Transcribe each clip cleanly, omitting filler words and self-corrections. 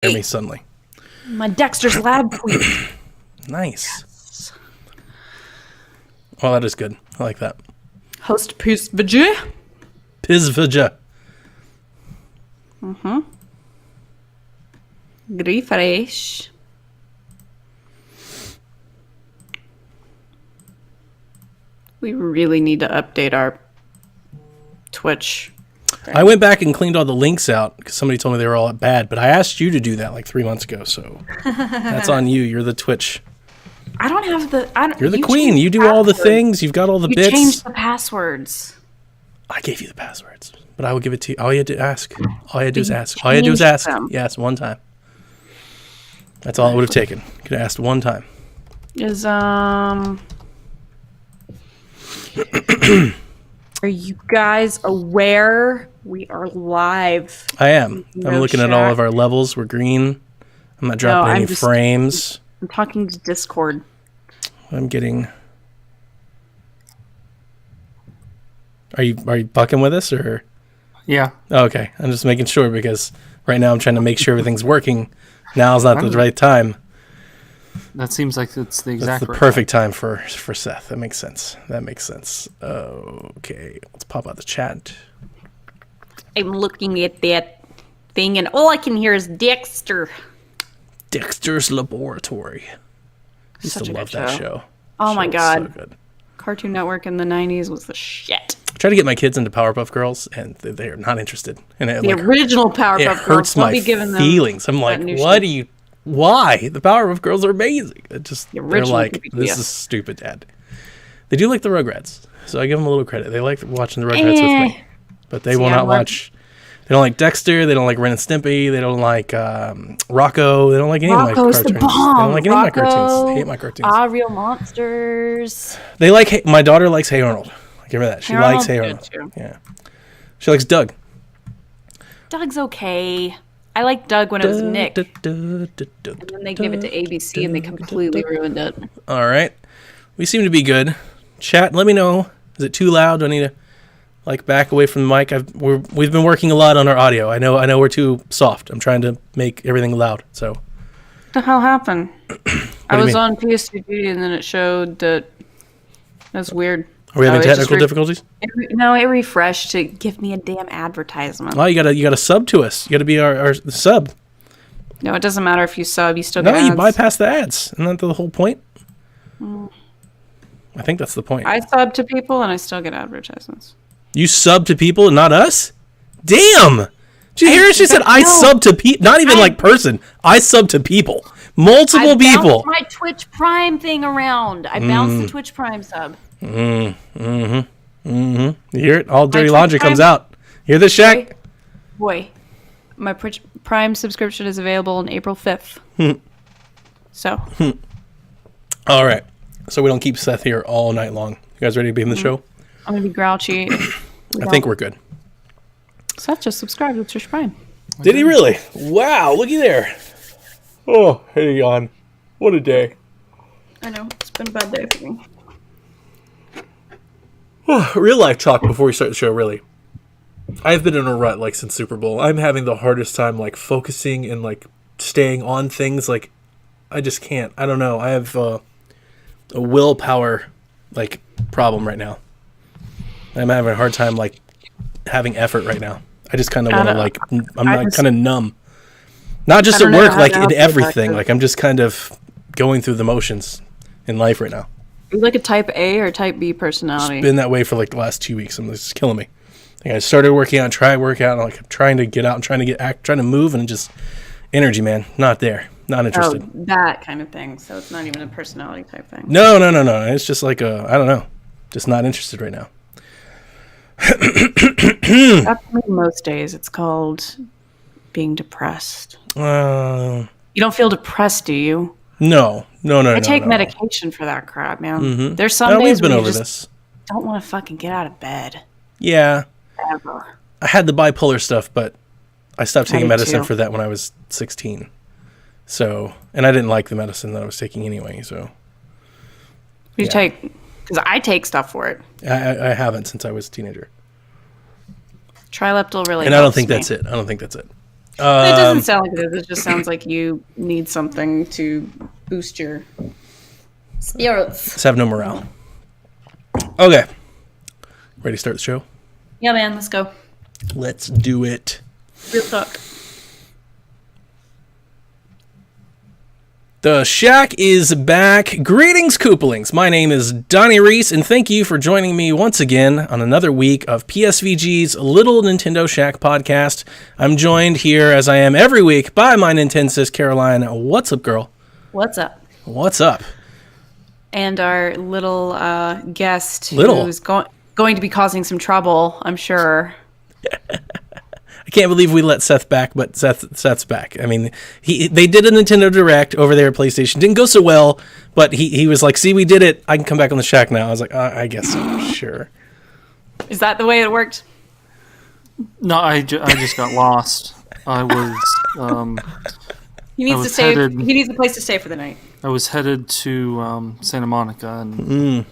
Hear me suddenly. My Dexter's Lab tweet. Nice. Yes. Well, that is good. I like that. Host Pizvija. Pizvija. Refresh. We really need to update our Twitch. I went back and cleaned all the links out because somebody told me they were all bad, but I asked you to do that like 3 months ago, so that's on you. You're the Twitch. I don't have the... You're the queen. You do all the things. You've got all the bits. You changed the passwords. I gave you the passwords, but I will give it to you. All you had to ask. All you had to do is ask. All you had to do is ask. Yes, one time. That's all it would have taken. Could have asked one time. Is, Are you guys aware we are live? I am. I'm looking at all of our levels. We're green. I'm not dropping any frames. I'm talking to Discord. I'm getting... Are you bucking with us or? Yeah. Oh, okay. I'm just making sure because right now I'm trying to make sure everything's working. Now's not the right time. That seems like it's the exact That's the perfect time for Seth. That makes sense. Okay. Let's pop out the chat. I'm looking at that thing and all I can hear is Dexter. Dexter's Laboratory. I used to love that show. Oh my God. So good. Cartoon Network in the 90s was the shit. I try to get my kids into Powerpuff Girls, and they are not interested. And the original Powerpuff Girls. It hurts my feelings. I'm like, why? The Powerpuff Girls are amazing. They're like, this is stupid, Dad. They do like the Rugrats, so I give them a little credit. They like watching the Rugrats with me, but they will not watch. They don't like Dexter. They don't like Ren and Stimpy. They don't like Rocco. They don't like any of my cartoons. They don't like any of my cartoons. They hate my cartoons. Real Monsters. They like. My daughter likes Hey Arnold. Give her that. She likes Hey Arnold. Yeah. She likes Doug. Doug's okay. I liked Doug when it was Nick. And then they gave it to ABC and they completely ruined it. All right. We seem to be good. Chat, let me know. Is it too loud? Do I need to back away from the mic? We've been working a lot on our audio. I know we're too soft. I'm trying to make everything loud. So what the hell happened? I was on PSTG and then it showed that. That's weird. Are we having technical difficulties? It refreshed to give me a damn advertisement. Oh, you gotta sub to us. You gotta be our sub. No, it doesn't matter if you sub. You still get ads. No, you bypass the ads. Isn't that the whole point? I think that's the point. I sub to people and I still get advertisements. You sub to people and not us? Damn! Did you hear her? She said, I sub to people. Not even person. I sub to people. Multiple people. I bounced my Twitch Prime thing around. I bounced the Twitch Prime sub. You hear it? All dirty laundry comes out. Hear this, Shaq? Boy, my Prime subscription is available on April 5th. So. All right. So we don't keep Seth here all night long. You guys ready to be in the show? I'm going to be grouchy. I think we're good. Seth just subscribed to Twitch Prime. Did he really? Wow, looky there. Oh, hang on. What a day. I know. It's been a bad day for me. Real life talk before we start the show, really. I've been in a rut since Super Bowl. I'm having the hardest time focusing and staying on things. I just can't. I don't know. I have a willpower problem right now. I'm having a hard time having effort right now. I just kind of want to I'm kind of numb. Not just at work, in everything. I'm just kind of going through the motions in life right now. Are you a type A or type B personality? It's been that way for the last 2 weeks. It's killing me. I started working out, trying and I'm trying to get out and trying to move and just energy, man. Not there. Not interested. Oh, that kind of thing. So it's not even a personality type thing. No. It's just I don't know. Just not interested right now. That's me most days. It's called being depressed. You don't feel depressed, do you? No. I take medication for that crap, man. Mm-hmm. There's some days when you just don't want to fucking get out of bed. Yeah. Ever. I had the bipolar stuff, but I stopped taking medicine for that when I was 16. So, and I didn't like the medicine that I was taking anyway, so. What do you take? Because I take stuff for it. I haven't since I was a teenager. Trileptal really and I don't think that's it. It doesn't sound like it. It just sounds like you need something to boost your spirits. Let's have no morale. Okay. Ready to start the show? Yeah, man. Let's go. Let's do it. Real talk. The Shack is back. Greetings, Koopalings. My name is Donnie Reese, and thank you for joining me once again on another week of PSVG's Little Nintendo Shack podcast. I'm joined here, as I am every week, by my Nintendo sis, Caroline. What's up, girl? What's up? What's up? And our little guest who's going to be causing some trouble, I'm sure. I can't believe we let Seth back, but Seth's back. I mean, they did a Nintendo Direct over there at PlayStation. Didn't go so well, but he was like, see, we did it. I can come back on the Shack now. I was like, I guess so, sure. Is that the way it worked? No, I just got lost. I was. He needs to stay. He needs a place to stay for the night. I was headed to Santa Monica and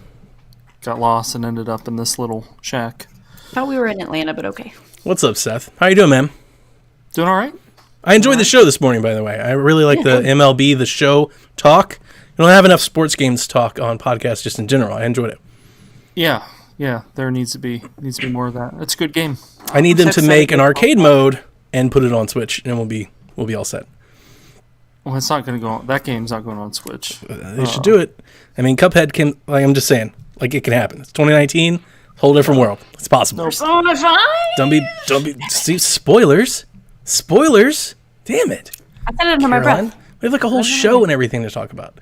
got lost and ended up in this little shack. Thought we were in Atlanta, but okay. What's up, Seth? How you doing, man? Doing all right. I enjoyed the show this morning, by the way. I really like the MLB, the show talk. You don't have enough sports games talk on podcasts just in general. I enjoyed it. Yeah. There needs to be more of that. It's a good game. I need them to make an arcade mode and put it on Switch, and we'll be all set. Well, it's not going to go on. That game's not going on Switch. They should do it. I mean, Cuphead can. Like, I'm just saying, like, it can happen. It's 2019. Whole different world. It's possible. Persona 5? Don't be. See, spoilers. Damn it. I said it under my breath. We have like a whole show and everything to talk about.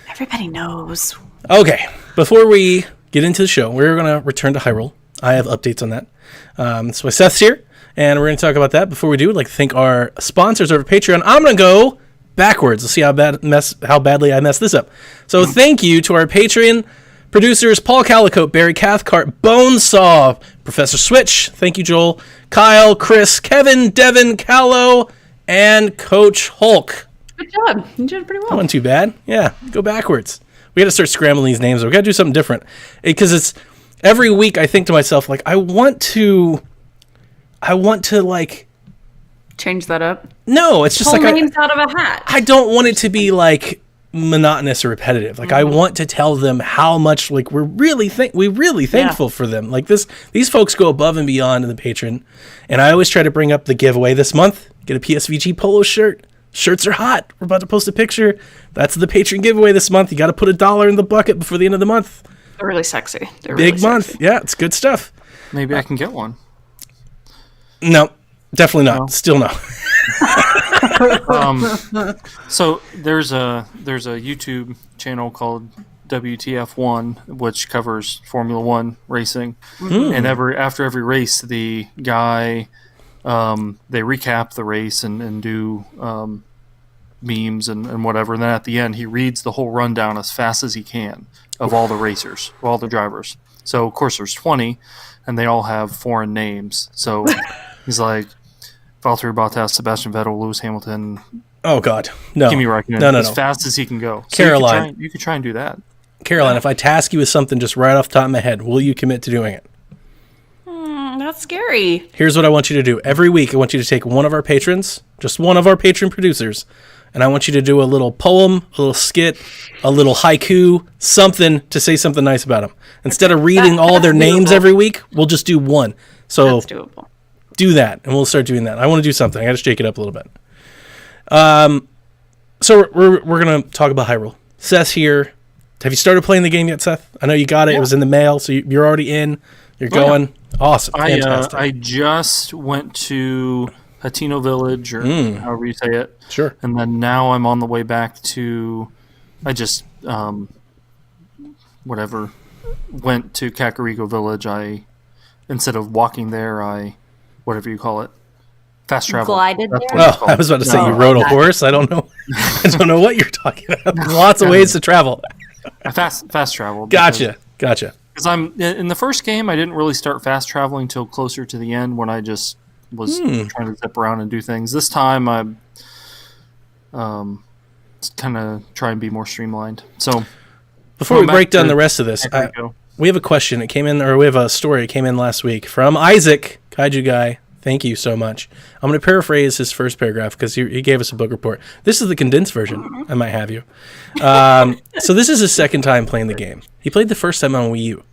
Everybody knows. Okay, before we get into the show, we're going to return to Hyrule. I have updates on that. So Seth's here, and we're going to talk about that. Before we do, I'd like to thank our sponsors over Patreon. I'm going to go backwards. Let's see how badly I messed this up. So thank you to our Patreon producers, Paul Calicote, Barry Cathcart, Bonesaw, Professor Switch, thank you, Joel, Kyle, Chris, Kevin, Devin, Callow, and Coach Hulk. Good job. You did pretty well. That wasn't too bad. Yeah, go backwards. We got to start scrambling these names. We got to do something different. Because it's every week I think to myself, like, I want to like... Change that up? No, it's just pull like... names out of a hat. I don't want it to be, like... monotonous or repetitive. Like I want to tell them how much like we're really thankful for them. Like these folks go above and beyond in the Patreon, and I always try to bring up the giveaway this month. Get a PSVG polo shirt. Shirts are hot. We're about to post a picture. That's the Patreon giveaway this month. You got to put $1 in the bucket before the end of the month. They're really sexy. They're big really month. Sexy. Yeah, it's good stuff. Maybe I can get one. No, definitely not. No. Still no. So there's a YouTube channel called WTF1, which covers Formula One racing, and after every race, the guy they recap the race and do memes and whatever, and then at the end he reads the whole rundown as fast as he can of all the racers, of all the drivers. So of course there's 20, and they all have foreign names. So he's like, Valtteri Bottas, Sebastian Vettel, Lewis Hamilton. Oh God, no! Kimi Räikkönen. No. As fast as he can go. So Caroline, you could try and do that. Caroline, if I task you with something just right off the top of my head, will you commit to doing it? That's scary. Here's what I want you to do. Every week, I want you to take one of our patrons, just one of our patron producers, and I want you to do a little poem, a little skit, a little haiku, something to say something nice about them. Instead of reading all their names every week, we'll just do one. So that's doable. Do that, and we'll start doing that. I want to do something. I got to shake it up a little bit. So we're going to talk about Hyrule. Seth's here. Have you started playing the game yet, Seth? I know you got it. Yeah. It was in the mail, so you're already in. You're going. Yeah. Awesome. Fantastic. I just went to Hateno Village, or however you say it. Sure. And then now I'm on the way back to... I just... went to Kakariko Village. Instead of walking there, whatever you call it, fast travel. Glided there? Oh, I was about to say you rode a horse. I don't know. I don't know what you're talking about. There's lots of ways to travel. Fast travel. Gotcha. Because I'm in the first game, I didn't really start fast traveling till closer to the end when I just was trying to zip around and do things. This time, I'm kind of try and be more streamlined. So before we break down the rest of this, we have a question. It came in, or we have a story. It came in last week from Isaac, Kaiju Guy. Thank you so much. I'm going to paraphrase his first paragraph because he gave us a book report. This is the condensed version. I might have you. So this is his second time playing the game. He played the first time on Wii U.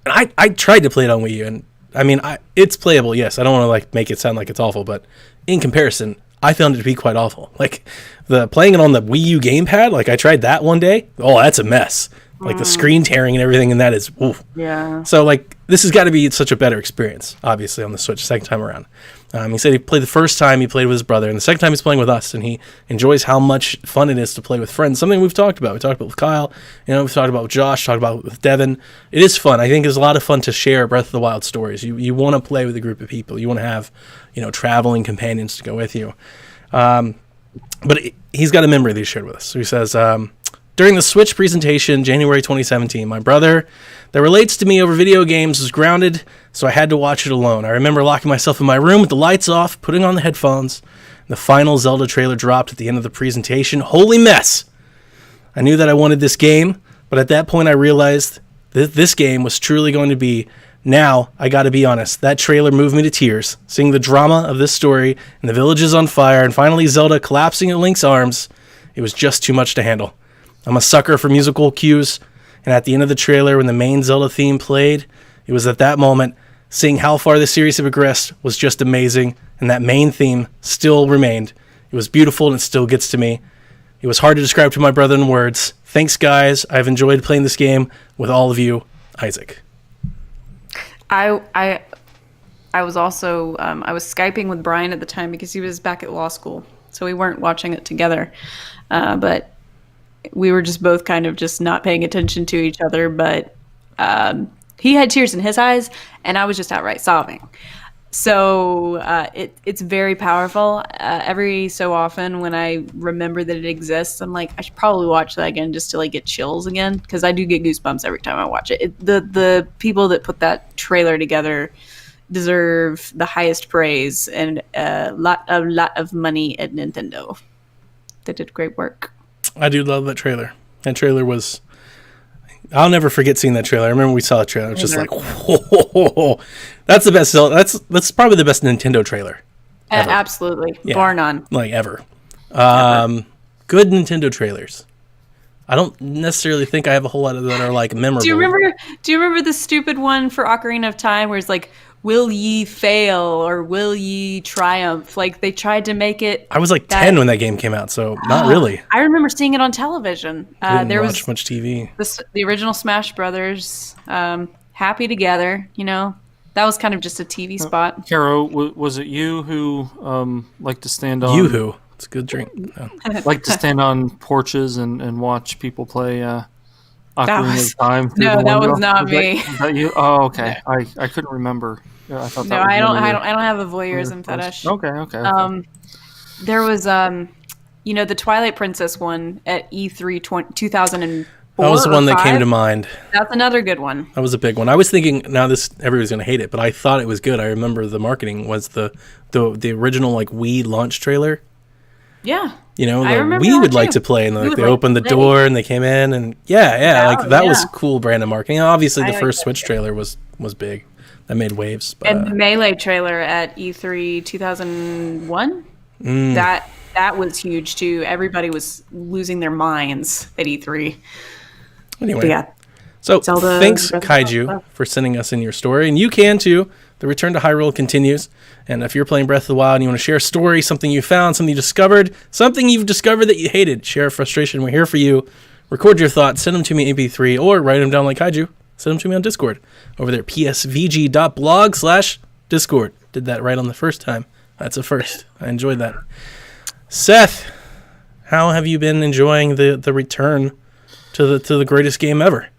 And I tried to play it on Wii U, and I mean, it's playable, yes. I don't want to like make it sound like it's awful, but in comparison, I found it to be quite awful. Like the playing it on the Wii U gamepad, like I tried that one day. Oh, that's a mess. Like the screen tearing and everything, and that is oof. Yeah. So like this has got to be such a better experience, obviously, on the Switch second time around. He said he played the first time he played with his brother, and the second time he's playing with us, and he enjoys how much fun it is to play with friends. Something we've talked about. We talked about with Kyle, we've talked about with Josh, talked about with Devin. It is fun. I think it's a lot of fun to share Breath of the Wild stories. You want to play with a group of people. You want to have, traveling companions to go with you. But he's got a memory that he shared with us. So he says, during the Switch presentation, January 2017, my brother that relates to me over video games was grounded, so I had to watch it alone. I remember locking myself in my room with the lights off, putting on the headphones. The final Zelda trailer dropped at the end of the presentation. Holy mess! I knew that I wanted this game, but at that point I realized that this game was truly going to be. Now, I gotta be honest, that trailer moved me to tears. Seeing the drama of this story, and the village is on fire, and finally Zelda collapsing in Link's arms, it was just too much to handle. I'm a sucker for musical cues, and at the end of the trailer, when the main Zelda theme played, it was at that moment, seeing how far the series had progressed was just amazing, and that main theme still remained. It was beautiful, and it still gets to me. It was hard to describe to my brother in words. Thanks, guys. I've enjoyed playing this game with all of you. Isaac. I was also I was Skyping with Brian at the time because he was back at law school, so we weren't watching it together. But we were just both kind of just not paying attention to each other. But he had tears in his eyes, and I was just outright sobbing. So it's very powerful. Every so often when I remember that it exists, I'm like, I should probably watch that again just to like get chills again, because I do get goosebumps every time I watch it. The people that put that trailer together deserve the highest praise and a lot of money at Nintendo. They did great work. I do love that trailer. That trailer was... I'll never forget seeing that trailer. I remember we saw the trailer. It was just like, whoa. That's the best. That's probably the best Nintendo trailer. Absolutely. Yeah. Bar none. Like ever. Good Nintendo trailers. I don't necessarily think I have a whole lot of that are like memorable. Do you remember the stupid one for Ocarina of Time where it's like, will ye fail or will ye triumph? Like they tried to make it. I was like 10 when that game came out, so not really. I remember seeing it on television. There was much TV. The original Smash Brothers, Happy Together. That was kind of just a TV spot. Caro, was it you who liked to stand on? Yoo-hoo. It's a good drink. No. Like to stand on porches and watch people play Ocarina of Time. No, that was not me. Was that you? Oh, okay. I couldn't remember. I thought that was I don't have a voyeurism fetish. Okay. There was the Twilight Princess one at E3 2004. That was the one that came to mind. That's another good one. That was a big one. I was thinking, everybody's going to hate it, but I thought it was good. I remember the marketing was the original like Wii launch trailer. Yeah. We would like to play, and they opened the door and they came in, and that was cool brand of marketing. Obviously, the first Switch trailer was big. That made waves. But, and the Melee trailer at E3 2001, that was huge too. Everybody was losing their minds at E3. Anyway, so thanks, Kaiju, for sending us in your story, and you can too. The Return to Hyrule continues, and if you're playing Breath of the Wild and you want to share a story, something you found, something you discovered, something you've discovered that you hated, share a frustration, we're here for you. Record your thoughts, send them to me in MP3, or write them down like Kaiju. Send them to me on Discord. Over there, psvg.blog/Discord. Did that right on the first time. That's a first. I enjoyed that. Seth, how have you been enjoying the return to the greatest game ever?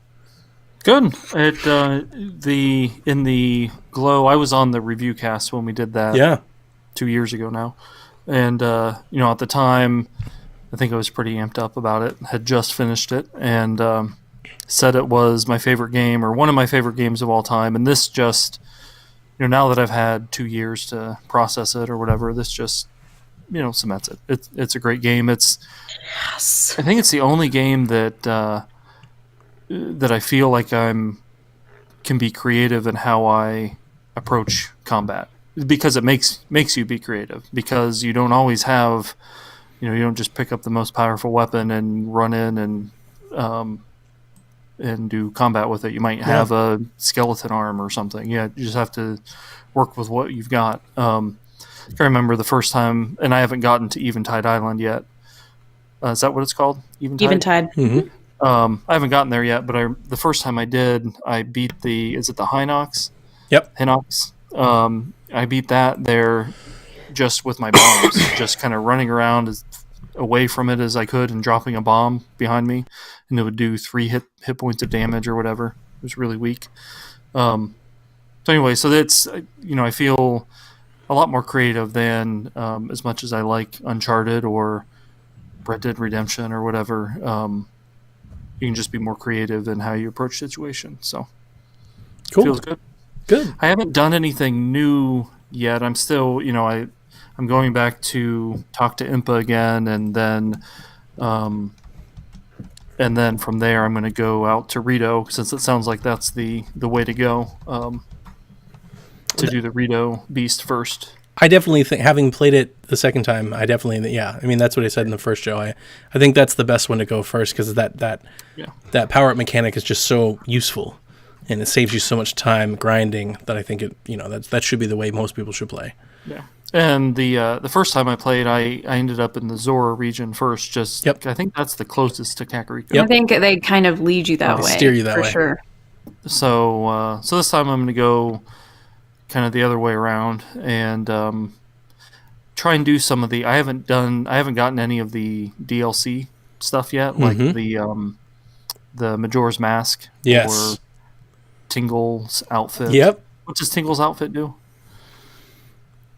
Good. In the Glow, I was on the review cast when we did that. Yeah. 2 years ago now, and at the time, I think I was pretty amped up about it. Had just finished it, and said it was my favorite game or one of my favorite games of all time. And this just, now that I've had 2 years to process it or whatever, this just cements it. It's a great game. I think it's the only game that I feel like can be creative in how I approach combat. because it makes you be creative, because you don't always have, you don't just pick up the most powerful weapon and run in and do combat with it. You might have a skeleton arm or something. Yeah, you just have to work with what you've got. I remember the first time, and I haven't gotten to Eventide Island yet. Is that what it's called? Eventide. Mm-hmm. I haven't gotten there yet, but the first time I did, I beat is it the Hinox? Yep. Hinox. I beat that there just with my bombs, just kind of running around away from it as I could and dropping a bomb behind me, and it would do 3 hit points of damage or whatever. It was really weak. So anyway, so that's, I feel a lot more creative than as much as I like Uncharted or Red Dead Redemption or whatever. You can just be more creative in how you approach situations. So Cool. Feels good. Good. I haven't done anything new yet. I'm still, I'm going back to talk to Impa again, and then from there I'm going to go out to Rito, since it sounds like that's the way to go, to do the Rito Beast first. I definitely think, having played it the second time, that's what I said in the first show. I think that's the best one to go first, because that power up mechanic is just so useful, and it saves you so much time grinding that I think that should be the way most people should play. Yeah. And the first time I played, I ended up in the Zora region first. I think that's the closest to Kakariko. Yep. I think they kind of lead you that way. Steer you that way. For sure. So this time I'm going to go kind of the other way around and try and do some of the. I haven't gotten any of the DLC stuff yet, like the Majora's Mask. Yes. Or Tingle's outfit. Yep. What does Tingle's outfit do?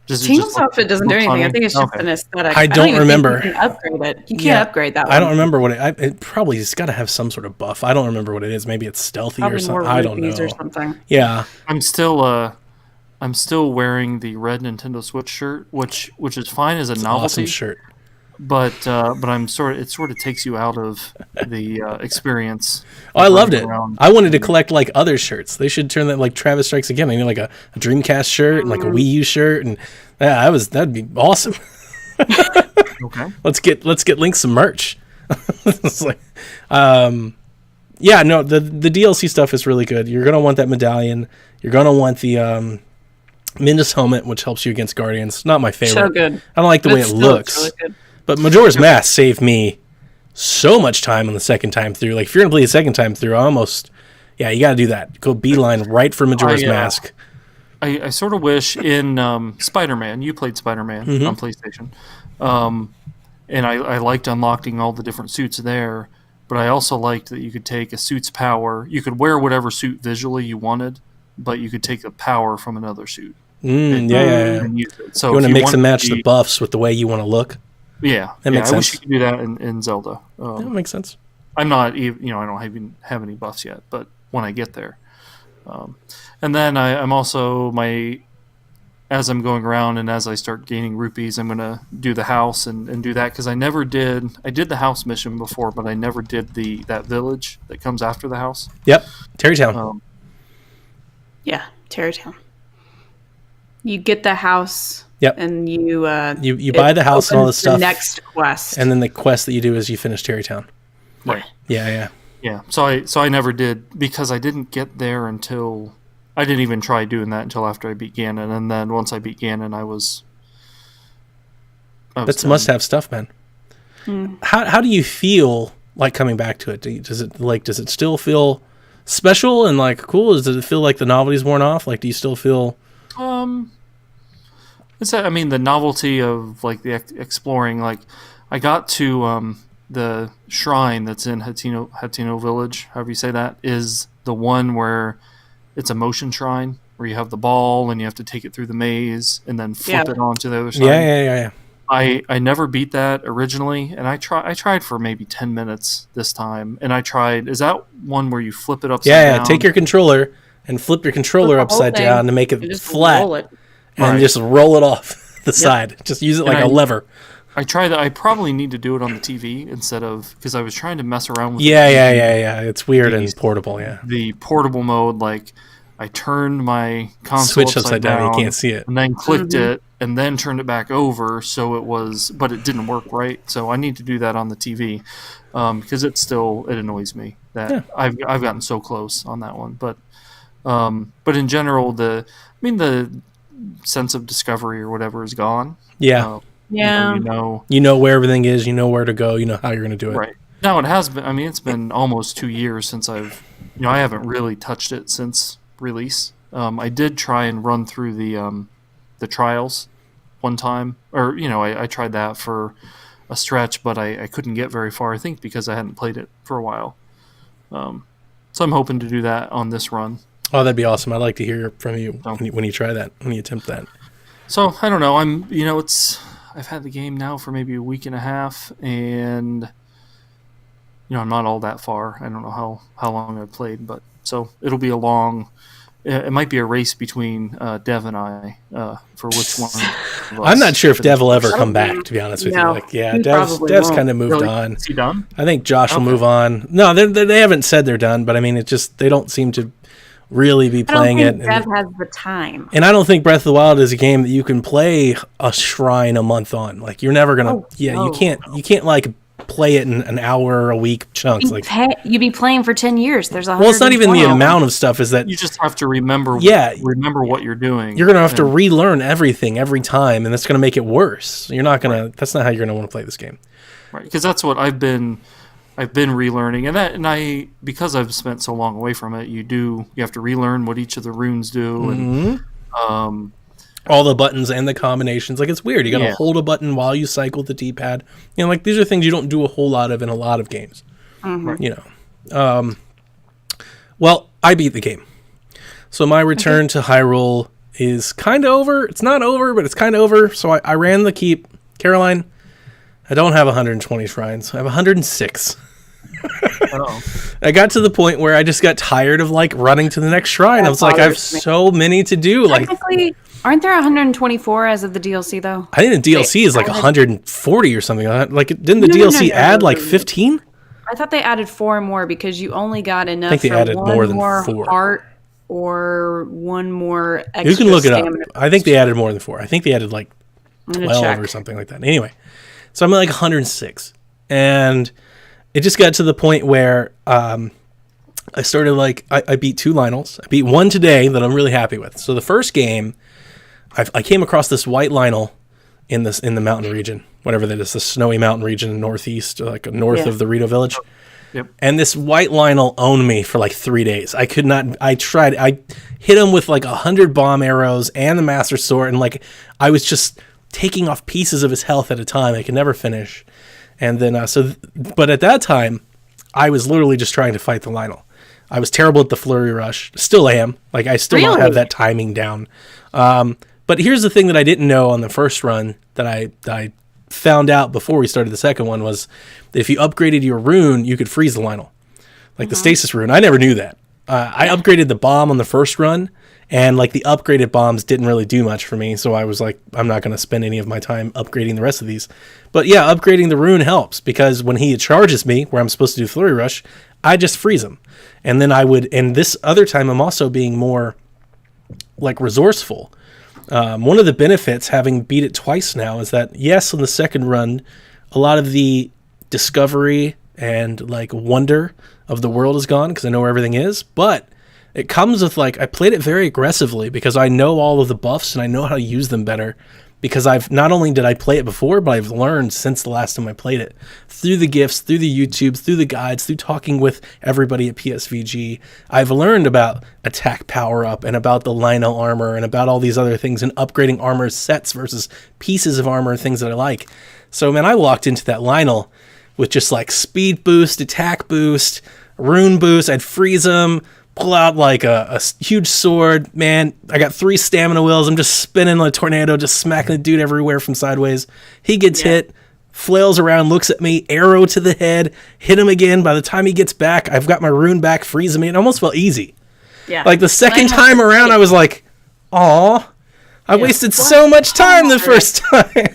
Tingle's outfit doesn't do anything. I think it's just an aesthetic. I don't remember. You can upgrade it. You can't upgrade that one. I don't remember what it probably has got to have some sort of buff. I don't remember what it is. Maybe it's stealthy probably or something. More I don't know. Or something. Yeah. I'm still wearing the red Nintendo Switch shirt, which is fine as a novelty. Awesome shirt. But it sort of takes you out of the experience. Oh, I loved it. I wanted to collect like other shirts. They should turn that like Travis Strikes Again. I need like a Dreamcast shirt and like a Wii U shirt, and that'd be awesome. Okay. Let's get Link some merch. It's like, the DLC stuff is really good. You're gonna want that medallion. You're gonna want the Midas helmet, which helps you against Guardians. Not my favorite. So good. I don't like the way it looks. Really good. But Majora's Mask saved me so much time on the second time through. Like, if you're going to play the second time through, you got to do that. Go beeline right for Majora's Mask. I sort of wish in Spider-Man, you played Spider-Man on PlayStation, and I liked unlocking all the different suits there, but I also liked that you could take a suit's power. You could wear whatever suit visually you wanted, but you could take the power from another suit. And use it. So you want to mix and match the buffs with the way you want to look? Yeah, that makes sense. I wish you could do that in Zelda. That makes sense. I'm not even, I don't even have any buffs yet, but when I get there, and then I'm also as I'm going around and as I start gaining rupees, I'm gonna do the house and do that, because I did the house mission before, but I never did that village that comes after the house. Yep, Terrytown. Yeah, Terrytown. You get the house. Yep. And you buy the house and all this stuff. The next quest. And then the quest that you do is you finish Terrytown. Right. Yeah. Yeah. So I never did, because I didn't get there until I didn't even try doing that until after I beat Ganon, and then once I beat Ganon, I was that's must-have stuff, man. How do you feel like coming back to it? Does it still feel special and like cool? Does it feel like the novelty's worn off? Like, do you still feel the novelty of like the exploring, like I got to the shrine that's in Hateno Village, however you say that, is the one where it's a motion shrine where you have the ball and you have to take it through the maze and then flip it onto the other side. Yeah. I never beat that originally, and I tried for maybe 10 minutes this time, and is that one where you flip it upside down? Yeah, take your controller and flip your controller upside down to make it flat. And just roll it off the side. Just use it like a lever. I tried that. I probably need to do it on the TV instead of, because I was trying to mess around with Yeah. It's weird and portable, yeah. The portable mode, like I turned my console Switch upside down, you can't see it. and then clicked it, and then turned it back over. So it was, but it didn't work right. So I need to do that on the TV because it annoys me that I've gotten so close on that one. But in general, the sense of discovery or whatever is gone. Yeah. Yeah. You know where everything is. You know where to go. You know how you're going to do it. Right. Now it has been. I mean, it's been almost 2 years since I haven't really touched it since release. I did try and run through the trials one time, or I tried that for a stretch, but I couldn't get very far. I think because I hadn't played it for a while. So I'm hoping to do that on this run. Oh, that'd be awesome. I'd like to hear from you when you try that, when you attempt that. So I don't know. I've had the game now for maybe a week and a half, and I'm not all that far. I don't know how long I've played, but so it'll be a long. It might be a race between Dev and I for which one. I'm not sure if Dev will ever come back. To be honest with you, Dev's kind of moved on. Is he done? I think Josh will move on. No, they haven't said they're done, but I mean, they don't seem to really be playing it. Dev has the time, and I don't think Breath of the Wild is a game that you can play a shrine a month on. Like you're never gonna. You can't like play it in an hour a week chunks. You'd be playing for 10 years. There's it's not even the amount of stuff. Is that you just have to remember? Remember what you're doing. You're gonna have to relearn everything every time, and that's gonna make it worse. You're not gonna. That's not how you're gonna want to play this game. Right, because that's what I've been relearning, because I've spent so long away from it. You have to relearn what each of the runes do, and all the buttons and the combinations. Like it's weird. You got to hold a button while you cycle the D-pad. These are things you don't do a whole lot of in a lot of games. Well, I beat the game, so my return to Hyrule is kind of over. It's not over, but it's kind of over. So I ran the keep. Caroline, I don't have 120 shrines. I have 106. I got to the point where I just got tired of running to the next shrine. I was like, I have so many to do. Technically, aren't there 124 as of the DLC though? I think the DLC is 140 or something. Didn't the DLC add 15? I thought they added 4 more because you only got enough. I think they added more than 4. Heart or one more extra. You can look it up. I think they added more than 4. I think they added 12 or something like that. Anyway, so I'm at 106, and it just got to the point where I started I beat 2 Lynels. I beat one today that I'm really happy with. So the first game, I came across this white Lynel in the mountain region, whatever that is, the snowy mountain region northeast, north of the Rito village. Yep. And this white Lynel owned me for 3 days. I could not. I tried. I hit him with 100 bomb arrows and the Master Sword, and I was just taking off pieces of his health at a time. I could never finish. And then but at that time, I was literally just trying to fight the Lynel. I was terrible at the Flurry Rush. Still am. I still don't have that timing down. But here's the thing that I didn't know on the first run that I found out before we started the second one was that if you upgraded your rune, you could freeze the Lynel. The stasis rune. I never knew that. I upgraded the bomb on the first run, and the upgraded bombs didn't really do much for me, so I was I'm not going to spend any of my time upgrading the rest of these. But yeah, upgrading the rune helps, because when he charges me, where I'm supposed to do Flurry Rush, I just freeze him. And then and this other time I'm also being more resourceful. One of the benefits, having beat it twice now, is that yes, on the second run, a lot of the discovery and wonder of the world is gone because I know where everything is, but it comes with I played it very aggressively because I know all of the buffs and I know how to use them better, because I've not only did I play it before, but I've learned since the last time I played it through the gifts, through the YouTubes, through the guides, through talking with everybody at PSVG. I've learned about attack power up and about the Lynel armor and about all these other things and upgrading armor sets versus pieces of armor and things that I like. So man, I walked into that Lynel with just speed boost, attack boost, rune boost. I'd freeze him, pull out a huge sword. Man, I got 3 stamina wheels. I'm just spinning like a tornado, just smacking the dude everywhere from sideways. He gets hit, flails around, looks at me, arrow to the head, hit him again. By the time he gets back, I've got my rune back, freezing me. It almost felt easy. Yeah. The second time around, I was like, aw, I wasted so much time the first time.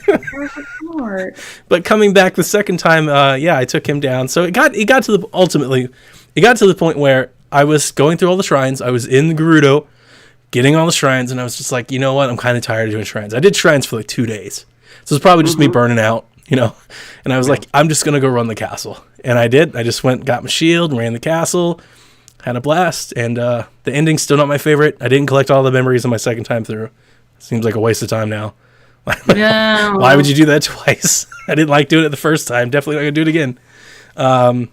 But coming back the second time, I took him down. So it got to the point where I was going through all the shrines. I was in the Gerudo. getting all the shrines, and I was just like, you know what? I'm kind of tired of doing shrines. I did shrines for like 2 days. So it's probably just me burning out, you know? And I was like, I'm just going to go run the castle. And I did. I just went, got my shield, ran the castle, had a blast. And the ending's still not my favorite. I didn't collect all the memories on my second time through. Seems like a waste of time now. Yeah. Why would you do that twice? I didn't like doing it the first time. Definitely not going to do it again.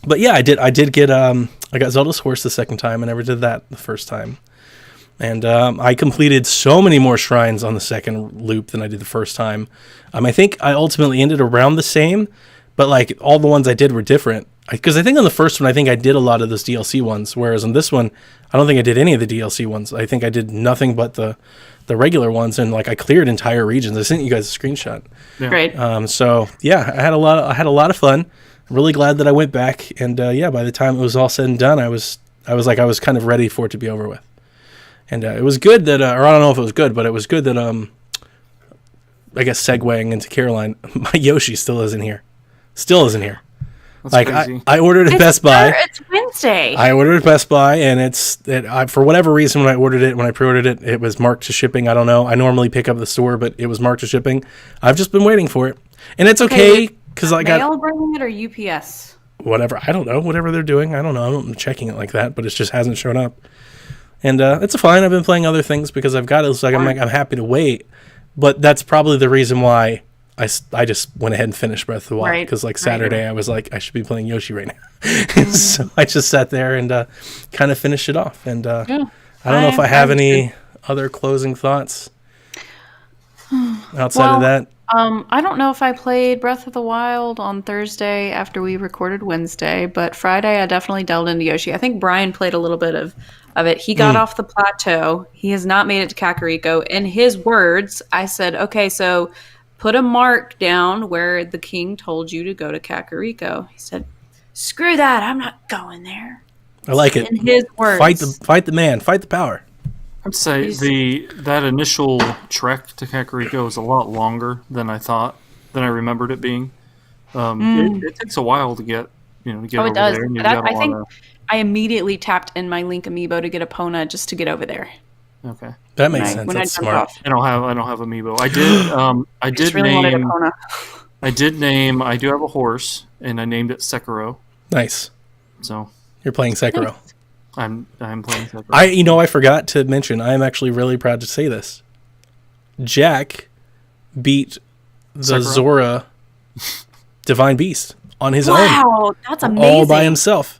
But yeah, I did get, I got Zelda's Horse the second time. I never did that the first time. And I completed so many more shrines on the second loop than I did the first time. I think I ultimately ended around the same, but like all the ones I did were different. Because I think on the first one, I think I did a lot of those DLC ones, whereas on this one, I don't think I did any of the DLC ones. I think I did nothing but the regular ones, and like I cleared entire regions. I sent you guys a screenshot. Yeah. Great. So yeah, I had a lot of fun. Really glad that I went back, and yeah, by the time it was all said and done, I was kind of ready for it to be over with. And it was good that, or I don't know if it was good, but it was good that, I guess segueing into Caroline, my Yoshi still isn't here. That's Like crazy. I ordered it at Best Buy. It's Wednesday. I ordered it at Best Buy, and for whatever reason when I pre-ordered it, it was marked to shipping. I don't know. I normally pick up at the store, but it was marked to shipping. I've just been waiting for it, and it's okay because I got mail bringing it or UPS. whatever. I don't know. Whatever they're doing, I don't know. I'm checking it like that, but it just hasn't shown up. And it's fine. I've been playing other things because I've got it. It's like I'm happy to wait, but that's probably the reason why I just went ahead and finished Breath of the Wild because like Saturday I was like I should be playing Yoshi right now, so I just sat there and kind of finished it off. And I don't know if I have any other closing thoughts outside of that. I don't know if I played Breath of the Wild on Thursday after we recorded Wednesday, but Friday I definitely delved into Yoshi. I think Brian played a little bit of it. He got off the plateau. He has not made it to Kakariko. In his words, I said, okay, so put a mark down where the king told you to go to Kakariko. He said, screw that. I'm not going there. I like it. In his words. Fight the man. Fight the power. I'd say that initial trek to Kakariko was a lot longer than I remembered it being. It takes a while to get over it does. there. And I think I immediately tapped in my Link amiibo to get Epona just to get over there. Okay, that makes sense. That's smart. I don't have amiibo. I do have a horse, and I named it Sekiro. Nice. So you're playing Sekiro. I'm playing Sekiro. I forgot to mention. I am actually really proud to say this. Jack beat the Sekiro? Zora Divine Beast on his own. Wow, that's amazing. All by himself.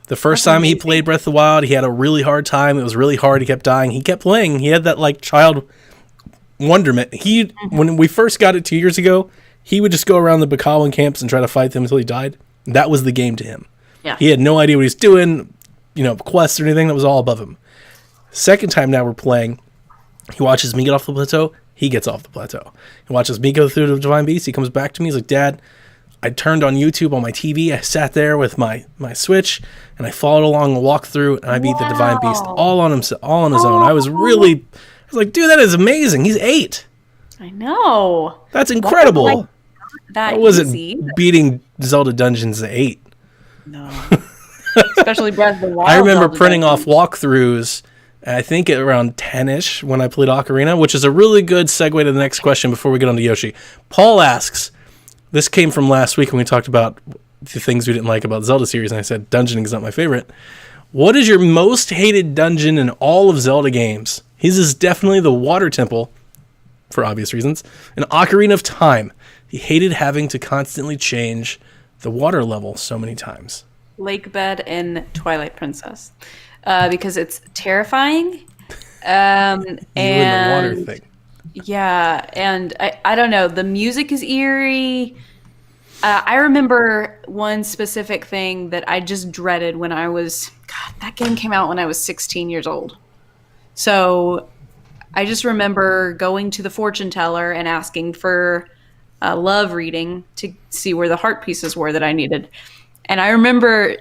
The first time he played Breath of the Wild, he had a really hard time. It was really hard. He kept dying. He kept playing. He had that like child wonderment. When we first got it 2 years ago, he would just go around the Bakawan camps and try to fight them until he died. That was the game to him. Yeah. He had no idea what he was doing, quests or anything. That was all above him. Second time now we're playing, he watches me get off the plateau. He gets off the plateau. He watches me go through the Divine Beast. He comes back to me. He's like, Dad, I turned on YouTube on my TV. I sat there with my Switch, and I followed along a walkthrough, and I beat the Divine Beast all on his own. I was like, dude, that is amazing. He's 8. I know. That's incredible. That I wasn't easy. beating Zelda Dungeons at 8. No. Especially Breath of the Wild. I remember Zelda printing off Dungeons. walkthroughs, I think at around 10-ish when I played Ocarina, which is a really good segue to the next question before we get on to Yoshi. Paul asks, this came from last week when we talked about the things we didn't like about Zelda series, and I said dungeoning is not my favorite. What is your most hated dungeon in all of Zelda games? His is definitely the Water Temple, for obvious reasons, and Ocarina of Time. He hated having to constantly change the water level so many times. Lake Bed in Twilight Princess. Because it's terrifying. And the water thing. Yeah, and I don't know. The music is eerie. I remember one specific thing that I just dreaded when I was... God, that game came out when I was 16 years old. So I just remember going to the fortune teller and asking for a love reading to see where the heart pieces were that I needed. And I remember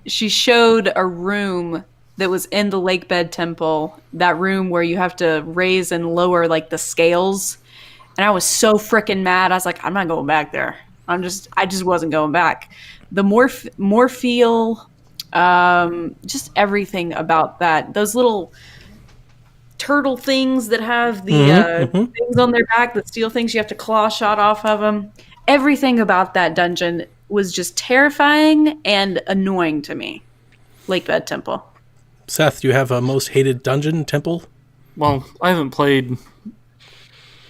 she showed a room that was in the Lake Bed Temple, that room where you have to raise and lower like the scales. And I was so freaking mad. I was like, I'm not going back there. I just wasn't going back. The more feel, just everything about that. Those little turtle things that have the things on their back that steal things. You have to claw shot off of them. Everything about that dungeon was just terrifying and annoying to me. Lake Bed Temple. Seth, do you have a most hated dungeon temple? Well, I haven't played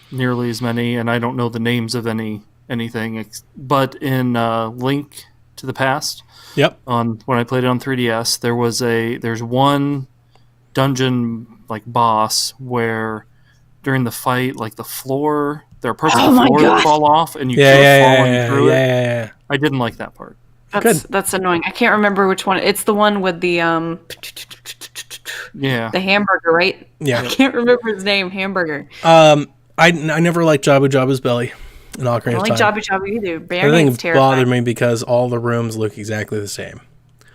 nearly as many, and I don't know the names of anything. But in Link to the Past, Yep. when I played it on 3DS, there's one dungeon like boss where during the fight, like there are parts of the floor that fall off, and you keep falling through it. Yeah. I didn't like that part. That's annoying. I can't remember which one. It's the one with the the hamburger, right? Yeah. I can't remember his name. Hamburger. I never liked Jabu Jabu's belly in Ocarina of Time. I don't like Jabu Jabu either. Everything bothered me because all the rooms look exactly the same.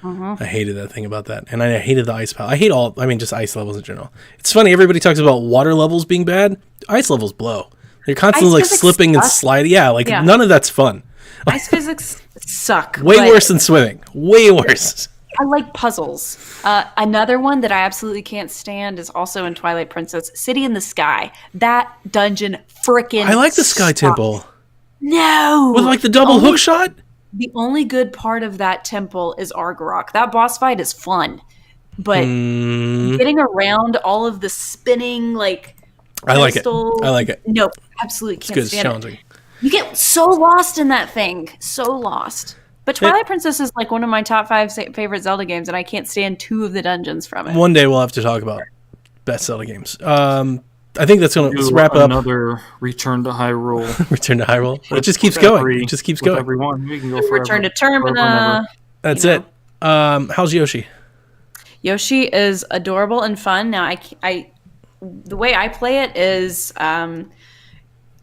I hated that thing about that. And I hated the ice palace. I hate just ice levels in general. It's funny, everybody talks about water levels being bad. Ice levels blow. They're constantly slipping and sliding. Yeah, none of that's fun. Ice physics suck. Way worse than swimming. Way worse. I like puzzles. Another one that I absolutely can't stand is also in Twilight Princess, City in the Sky. That dungeon frickin' I like the Sky Temple. No! With the double hook shot? The only good part of that temple is Argarok. That boss fight is fun. But getting around all of the spinning, I like it. I like it. No, absolutely can't It's stand challenging. it. You get so lost in that thing. So lost. But Twilight Princess is one of my top 5 favorite Zelda games, and I can't stand 2 of the dungeons from it. One day we'll have to talk about best Zelda games. I think that's going to wrap up. Another Return to Hyrule. Return to Hyrule. It just keeps going. It just keeps going. Everyone, we can go forever. Return to Termina. That's it. How's Yoshi? Yoshi is adorable and fun. Now, the way I play it is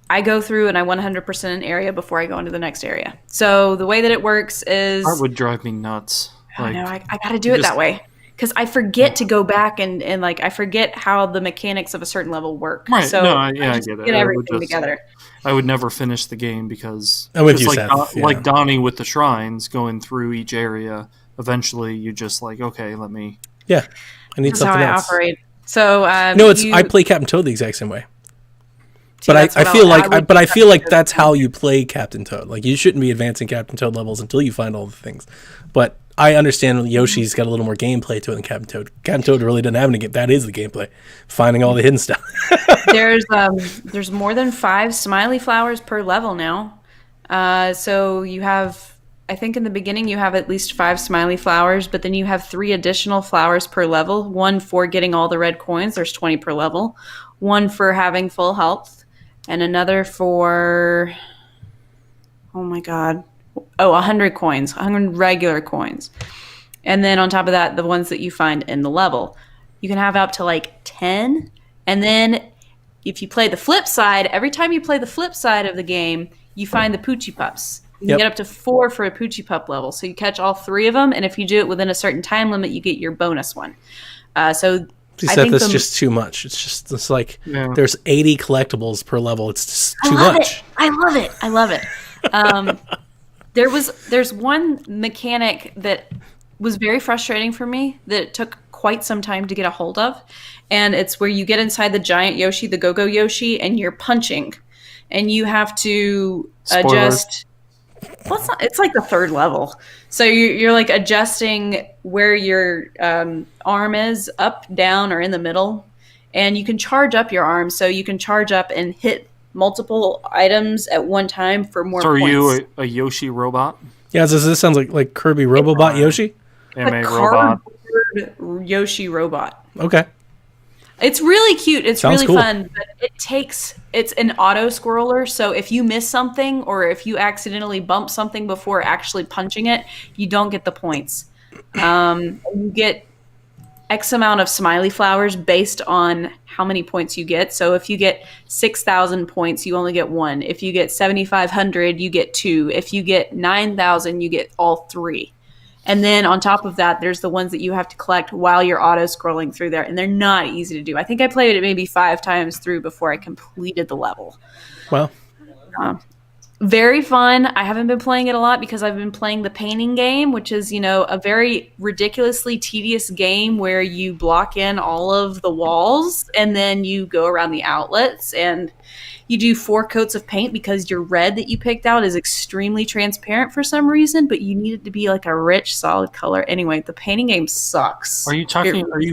I go through and I 100% an area before I go into the next area. So the way that it works is... That would drive me nuts. I got to do it that way. Because I forget to go back and I forget how the mechanics of a certain level work. Right. So I get it. Get everything together. I would never finish the game because I'm with you, Seth. Like Donnie with the shrines, going through each area, eventually you just okay, let me... Yeah, I need something else. That's how I operate. So I play Captain Toad the exact same way. But I feel like that's how you play Captain Toad. You shouldn't be advancing Captain Toad levels until you find all the things. But I understand Yoshi's got a little more gameplay to it than Captain Toad. Captain Toad really doesn't have any game. That is the gameplay, finding all the hidden stuff. There's more than 5 smiley flowers per level now. So you have, I think in the beginning you have at least 5 smiley flowers, but then you have 3 additional flowers per level. 1 for getting all the red coins. There's 20 per level. 1 for having full health, and another for 100 coins, 100 regular coins. And then on top of that, the ones that you find in the level. You can have up to 10. And then if you play the flip side, every time you play the flip side of the game, you find the Poochie Pups. You can get up to 4 for a Poochie Pup level. So you catch all 3 of them, and if you do it within a certain time limit, you get your bonus one. That's just too much. It's there's 80 collectibles per level. It's just too much. I love it. There's one mechanic that was very frustrating for me that took quite some time to get a hold of, and it's where you get inside the giant Yoshi, the Go-Go Yoshi, and you're punching, and you have to adjust. Well, it's the 3rd level. So you're adjusting where your arm is, up, down, or in the middle. And you can charge up your arm. So you can charge up and hit multiple items at one time for more points. So are you a Yoshi robot? Yeah, this sounds like Kirby Robobot Yoshi. A robot. Yoshi robot. Okay. It's really cute. It's Sounds really cool. fun. But it's an auto scroller. So if you miss something or if you accidentally bump something before actually punching it, you don't get the points. You get X amount of smiley flowers based on how many points you get. So if you get 6,000 points, you only get 1. If you get 7,500, you get 2. If you get 9,000, you get all 3. And then on top of that, there's the ones that you have to collect while you're auto-scrolling through there. And they're not easy to do. I think I played it maybe 5 times through before I completed the level. Well, Very fun. I haven't been playing it a lot because I've been playing the painting game, which is, a very ridiculously tedious game where you block in all of the walls and then you go around the outlets and you do 4 coats of paint because your red that you picked out is extremely transparent for some reason, but you need it to be like a rich, solid color. Anyway, the painting game sucks. Are you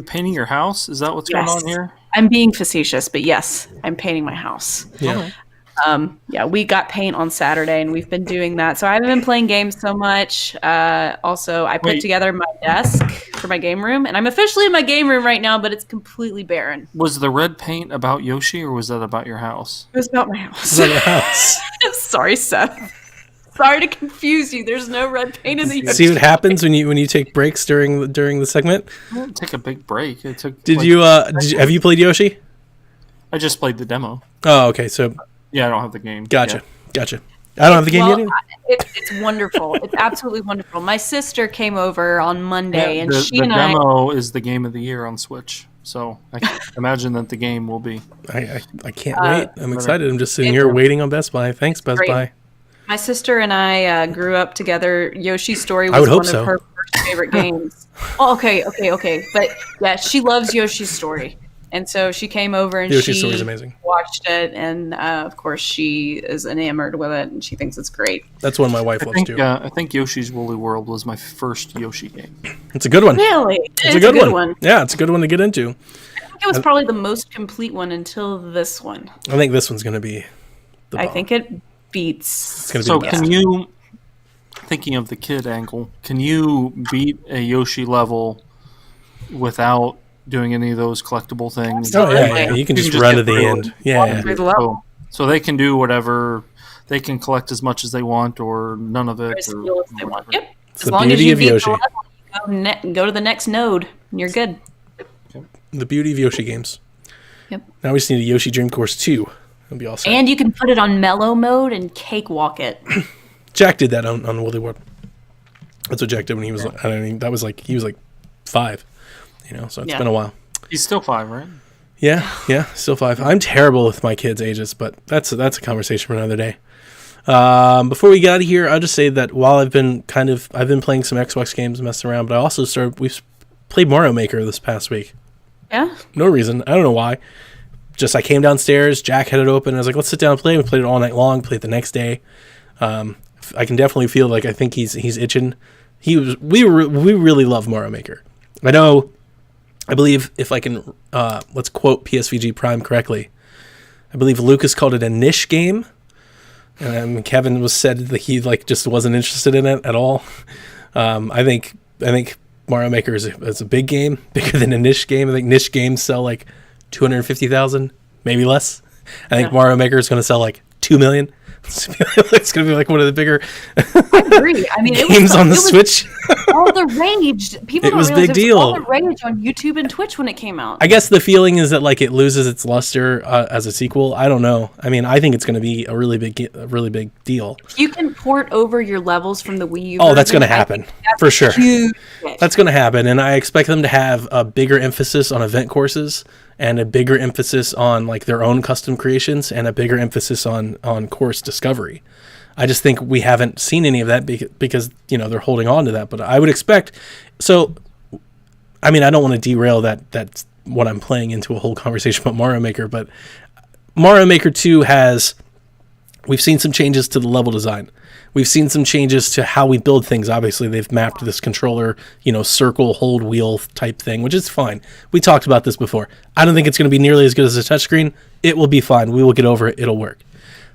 painting your house? Is that what's going on here? I'm being facetious, but yes, I'm painting my house. Yeah. We got paint on Saturday and we've been doing that. So I haven't been playing games so much. Also, I put together my desk for my game room and I'm officially in my game room right now, but it's completely barren. Was the red paint about Yoshi or was that about your house? It was about my house. Is that a house? Sorry, Seth. Sorry to confuse you. There's no red paint in the Yoshi. See what happens when you take breaks during the segment? I didn't take a big break. It took. Have you played Yoshi? I just played the demo. Oh, okay. So yeah, I don't have the game. Gotcha. I don't have the game yet. It's wonderful. It's absolutely wonderful. My sister came over on Monday, and the demo is the game of the year on Switch. So I can imagine that the game will be. I can't wait. I'm excited. I'm just sitting here waiting on Best Buy. Thanks, Best Buy. My sister and I grew up together. Yoshi's Story was one of her first favorite games. Oh, okay. But yeah, she loves Yoshi's Story. And so she came over and Yoshi's Story is amazing. Watched it. And of course, she is enamored with it and she thinks it's great. That's one my wife loves too. I think Yoshi's Woolly World was my first Yoshi game. It's a good one. Really? It's a good one. Yeah, it's a good one to get into. I think it was probably the most complete one until this one. I think this one's going to be the bomb. I think it beats. It's going to be the best. Can you, thinking of the kid angle, can you beat a Yoshi level without doing any of those collectible things? Oh, yeah. You can just run to the end. Yeah. So they can do whatever. They can collect as much as they want or none of it. As they want. Yep. It's the beauty of Yoshi. Go to the next node and you're good. The beauty of Yoshi games. Yep. Now we just need a Yoshi Dream Course 2. That'd be awesome. And you can put it on mellow mode and cakewalk it. Jack did that on Woolly World. That's what Jack did when he was. I mean, that was he was 5. So it's been a while. He's still 5, right? Yeah, still 5. I'm terrible with my kids' ages, but that's a conversation for another day. Before we get out of here, I'll just say that while I've been playing some Xbox games, messing around, but I also we've played Mario Maker this past week. Yeah. No reason. I don't know why. Just I came downstairs, Jack had it open, and I was like, let's sit down and play. We played it all night long, played it the next day. I can definitely feel I think he's itching. We really love Mario Maker. I believe if I can let's quote PSVG Prime correctly, I believe Lucas called it a niche game, and Kevin said that he just wasn't interested in it at all. I think Mario Maker is a big game, bigger than a niche game. I think niche games sell 250,000, maybe less. I think Mario Maker is going to sell 2 million. It's going to be one of the bigger I agree. I mean, games on the Switch. All the rage. People it was don't realize big deal. All the rage on YouTube and Twitch when it came out. I guess the feeling is that it loses its luster as a sequel. I don't know. I mean, I think it's going to be a really big deal. You can port over your levels from the Wii U. Oh, that's going to happen for sure. Huge. That's going to happen, and I expect them to have a bigger emphasis on event courses and a bigger emphasis on their own custom creations and a bigger emphasis on course discovery. I just think we haven't seen any of that because they're holding on to that. But I would expect. So, I mean, I don't want to derail that's what I'm playing into a whole conversation about Mario Maker. But Mario Maker 2 we've seen some changes to the level design. We've seen some changes to how we build things. Obviously, they've mapped this controller, circle, hold, wheel type thing, which is fine. We talked about this before. I don't think it's going to be nearly as good as a touchscreen. It will be fine. We will get over it. It'll work.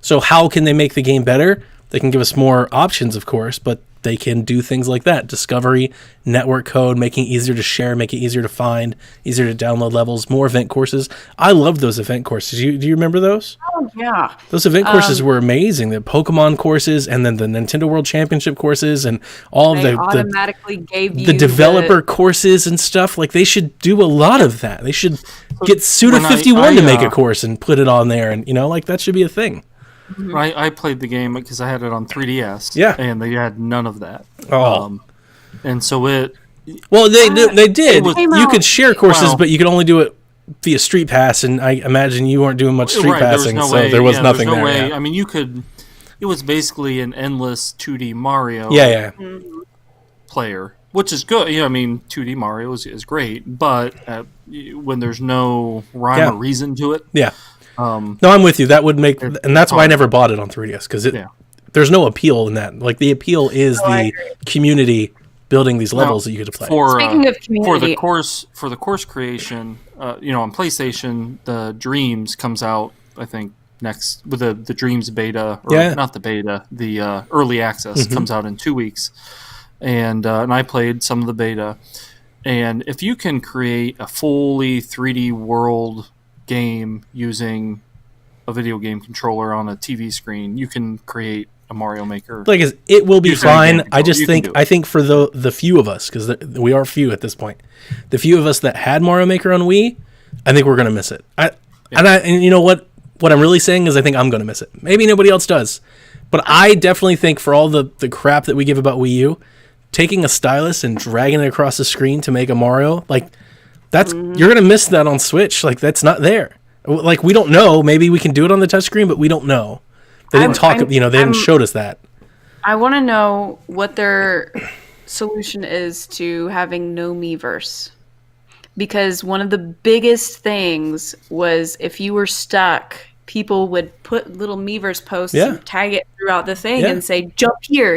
So how can they make the game better? They can give us more options, of course, but they can do things like that. Discovery, network code, making it easier to share, make it easier to find, easier to download levels, more event courses. I love those event courses. Do you remember those? Oh, yeah. Those event courses were amazing. The Pokemon courses and then the Nintendo World Championship courses and all of they automatically gave you the developer courses and stuff. They should do a lot of that. They should get Suda51 to make a course and put it on there. And, that should be a thing. Mm-hmm. I played the game because I had it on 3DS. Yeah, and they had none of that. Oh, and so it. Well, they did. You could share courses, but you could only do it via Street Pass, and I imagine you weren't doing much Street Passing, so there was nothing there. I mean, you could. it was basically an endless 2D Mario Yeah. player, which is good. I mean, 2D Mario is great, but when there's no rhyme or reason to it, Yeah. No, I'm with you. That would make, and that's why I never bought it on 3DS, because there's no appeal in that. Like, the appeal is the community building these levels that you get to play. Speaking of community, for the course creation, on PlayStation, the Dreams comes out, I think, next with the Dreams beta, or not the beta, the early access comes out in 2 weeks, and I played some of the beta, and if you can create a fully 3D world game using a video game controller on a TV screen, you can create a Mario Maker. Like, it will be fine. I think for the few of us, because we are few at this point, the few of us that had Mario Maker on Wii, I think we're gonna miss it. And you know what? What I'm really saying is I think I'm gonna miss it. Maybe nobody else does, but I definitely think for all the crap that we give about Wii U, taking a stylus and dragging it across the screen to make a Mario, like, that's you're gonna miss that on Switch. Like, that's not there. Like, we don't know. Maybe we can do it on the touchscreen, but we don't know. They didn't they didn't show us that. I want to know what their solution is to having no Miiverse. Because one of the biggest things was if you were stuck, people would put little Miiverse posts and tag it throughout the thing and say, jump here,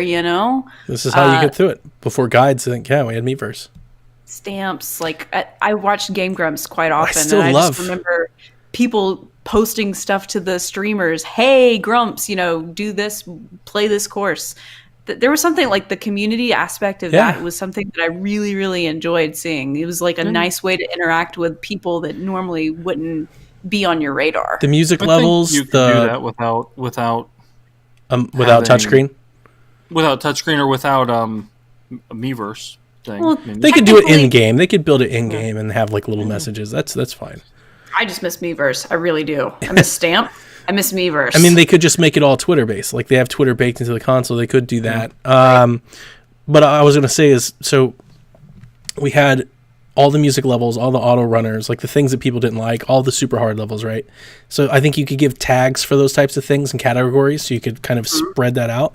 This is how you get through it. Before guides, I think, we had Miiverse. Stamps. Like, I watched Game Grumps quite often. I just remember people posting stuff to the streamers. Hey, Grumps, do this, play this course. There was something like the community aspect of that was something that I really, really enjoyed seeing. It was like a nice way to interact with people that normally wouldn't be on your radar. The music levels, you can do that without touchscreen, without touchscreen, or without a Miiverse thing. Well, they could do it in game. They could build it in game and have like little messages. That's fine. I just miss Miiverse. I really do. I miss Stamp. I miss Miiverse. I mean, they could just make it all Twitter based. Like, they have Twitter baked into the console. They could do that. But I was going to say is, so we had all the music levels, all the auto runners, like the things that people didn't like, all the super hard levels, right? So I think you could give tags for those types of things and categories, so you could kind of spread that out.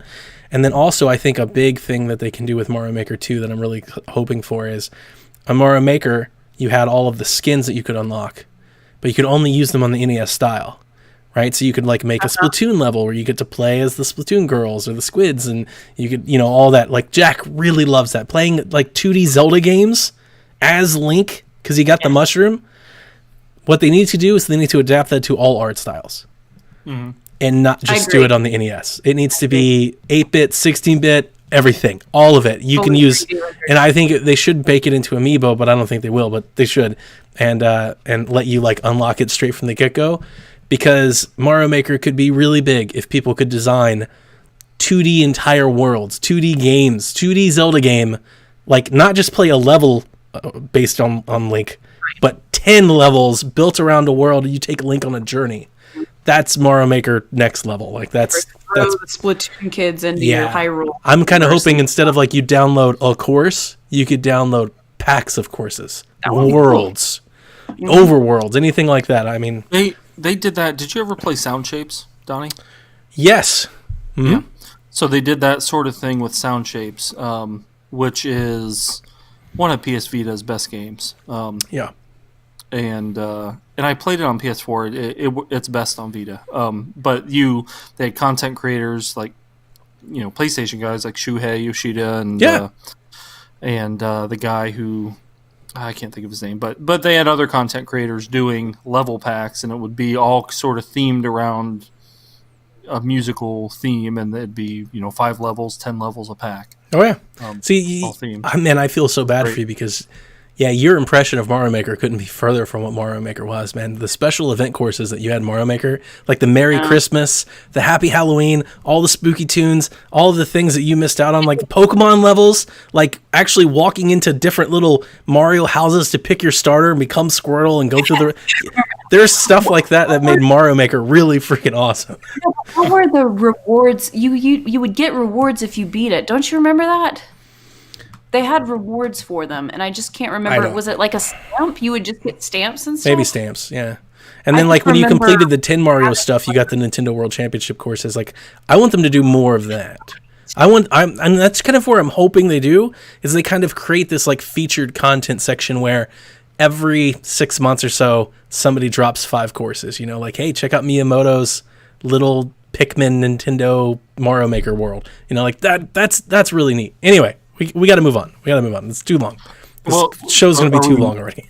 And then also, I think a big thing that they can do with Mario Maker 2 that I'm really hoping for is, on Mario Maker, you had all of the skins that you could unlock, but you could only use them on the NES style, right? So you could like make a Splatoon level where you get to play as the Splatoon girls or the squids, and you could, all that. Like, Jack really loves that. Playing like 2D Zelda games as Link, because he got the mushroom. What they need to do is they need to adapt that to all art styles. And not just do it on the NES. It needs to be 8-bit, 16-bit, everything, all of it. You can use, and I think they should bake it into Amiibo, but I don't think they will, but they should, and let you like unlock it straight from the get-go, because Mario Maker could be really big if people could design 2D entire worlds, 2D games, 2D Zelda game, like not just play a level based on Link, but 10 levels built around a world, and you take Link on a journey. That's Mario Maker next level. Like, that's the Splatoon kids into your Hyrule. I'm kind of hoping instead of like you download a course, you could download packs of courses, worlds, overworlds, anything like that. I mean, they did that. Did you ever play Sound Shapes, Donnie? Yes. Mm-hmm. Yeah. So they did that sort of thing with Sound Shapes, which is one of PS Vita's best games. And I played it on PS4. It's best on Vita. But they had content creators like, PlayStation guys like Shuhei Yoshida and the guy who, I can't think of his name, but they had other content creators doing level packs, and it would be all sort of themed around a musical theme, and it'd be 5 levels, 10 levels a pack. Oh yeah. Man, I feel so bad for you because. Yeah, your impression of Mario Maker couldn't be further from what Mario Maker was, man. The special event courses that you had in Mario Maker, like the Merry Christmas, the Happy Halloween, all the spooky tunes, all of the things that you missed out on, like the Pokemon levels, like actually walking into different little Mario houses to pick your starter and become Squirtle and go through the... There's stuff like that made Mario Maker really freaking awesome. What were the rewards? You would get rewards if you beat it. Don't you remember that? They had rewards for them, and I just can't remember. Was it like a stamp? You would just get stamps and stuff? Maybe stamps, yeah. And then, I like, when you remember completed the 10 Mario stuff, you got the Nintendo World Championship courses. Like, I want them to do more of that. And that's kind of where I'm hoping they do, is they kind of create this, like, featured content section where every 6 months or so, somebody drops 5 courses. You know, like, hey, check out Miyamoto's little Pikmin Nintendo Mario Maker world. You know, like, that's really neat. Anyway, we got to move on. It's too long. This show's going to be too long already.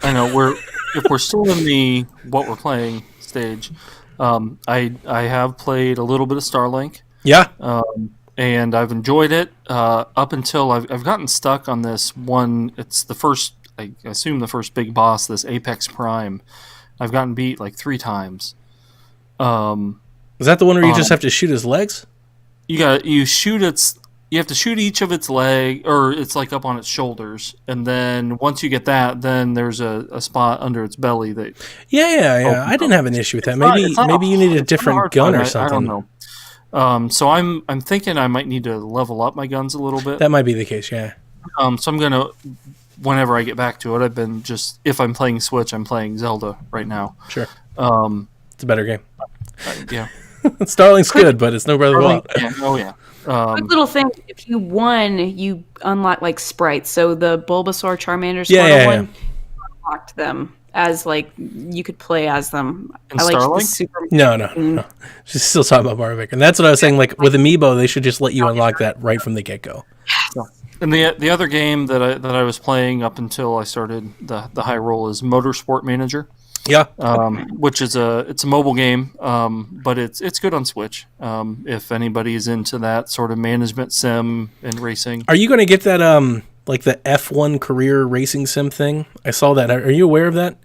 I know if we're still in the what we're playing stage. I have played a little bit of Starlink. Yeah. And I've enjoyed it up until I've gotten stuck on this one. It's the first, I assume, the first big boss, this Apex Prime. I've gotten beat like 3 times. Is that the one where you just have to shoot his legs? You have to shoot each of its leg, or it's like up on its shoulders, and then once you get that, then there's a spot under its belly that. Yeah. I didn't have an issue with that. Maybe you need a different gun or something. I don't know. So I'm thinking I might need to level up my guns a little bit. That might be the case. Yeah. So I'm gonna, whenever I get back to it, if I'm playing Switch, I'm playing Zelda right now. Sure. It's a better game. Yeah. Starlink's good, but it's no Breath of the Wild. Yeah. Oh yeah. Quick little thing: if you won, you unlock like sprites. So the Bulbasaur, Charmander, one unlocked them as like you could play as them. In Starlink? Super. No. She's still talking about Mario Maker, and that's what I was saying. Like with Amiibo, they should just let you unlock that right from the get go. And the other game that I was playing up until I started the high roll is Motorsport Manager. Yeah. Which is it's a mobile game, but it's good on Switch. If anybody is into that sort of management sim and racing. Are you going to get that like the F1 career racing sim thing? I saw that. Are you aware of that?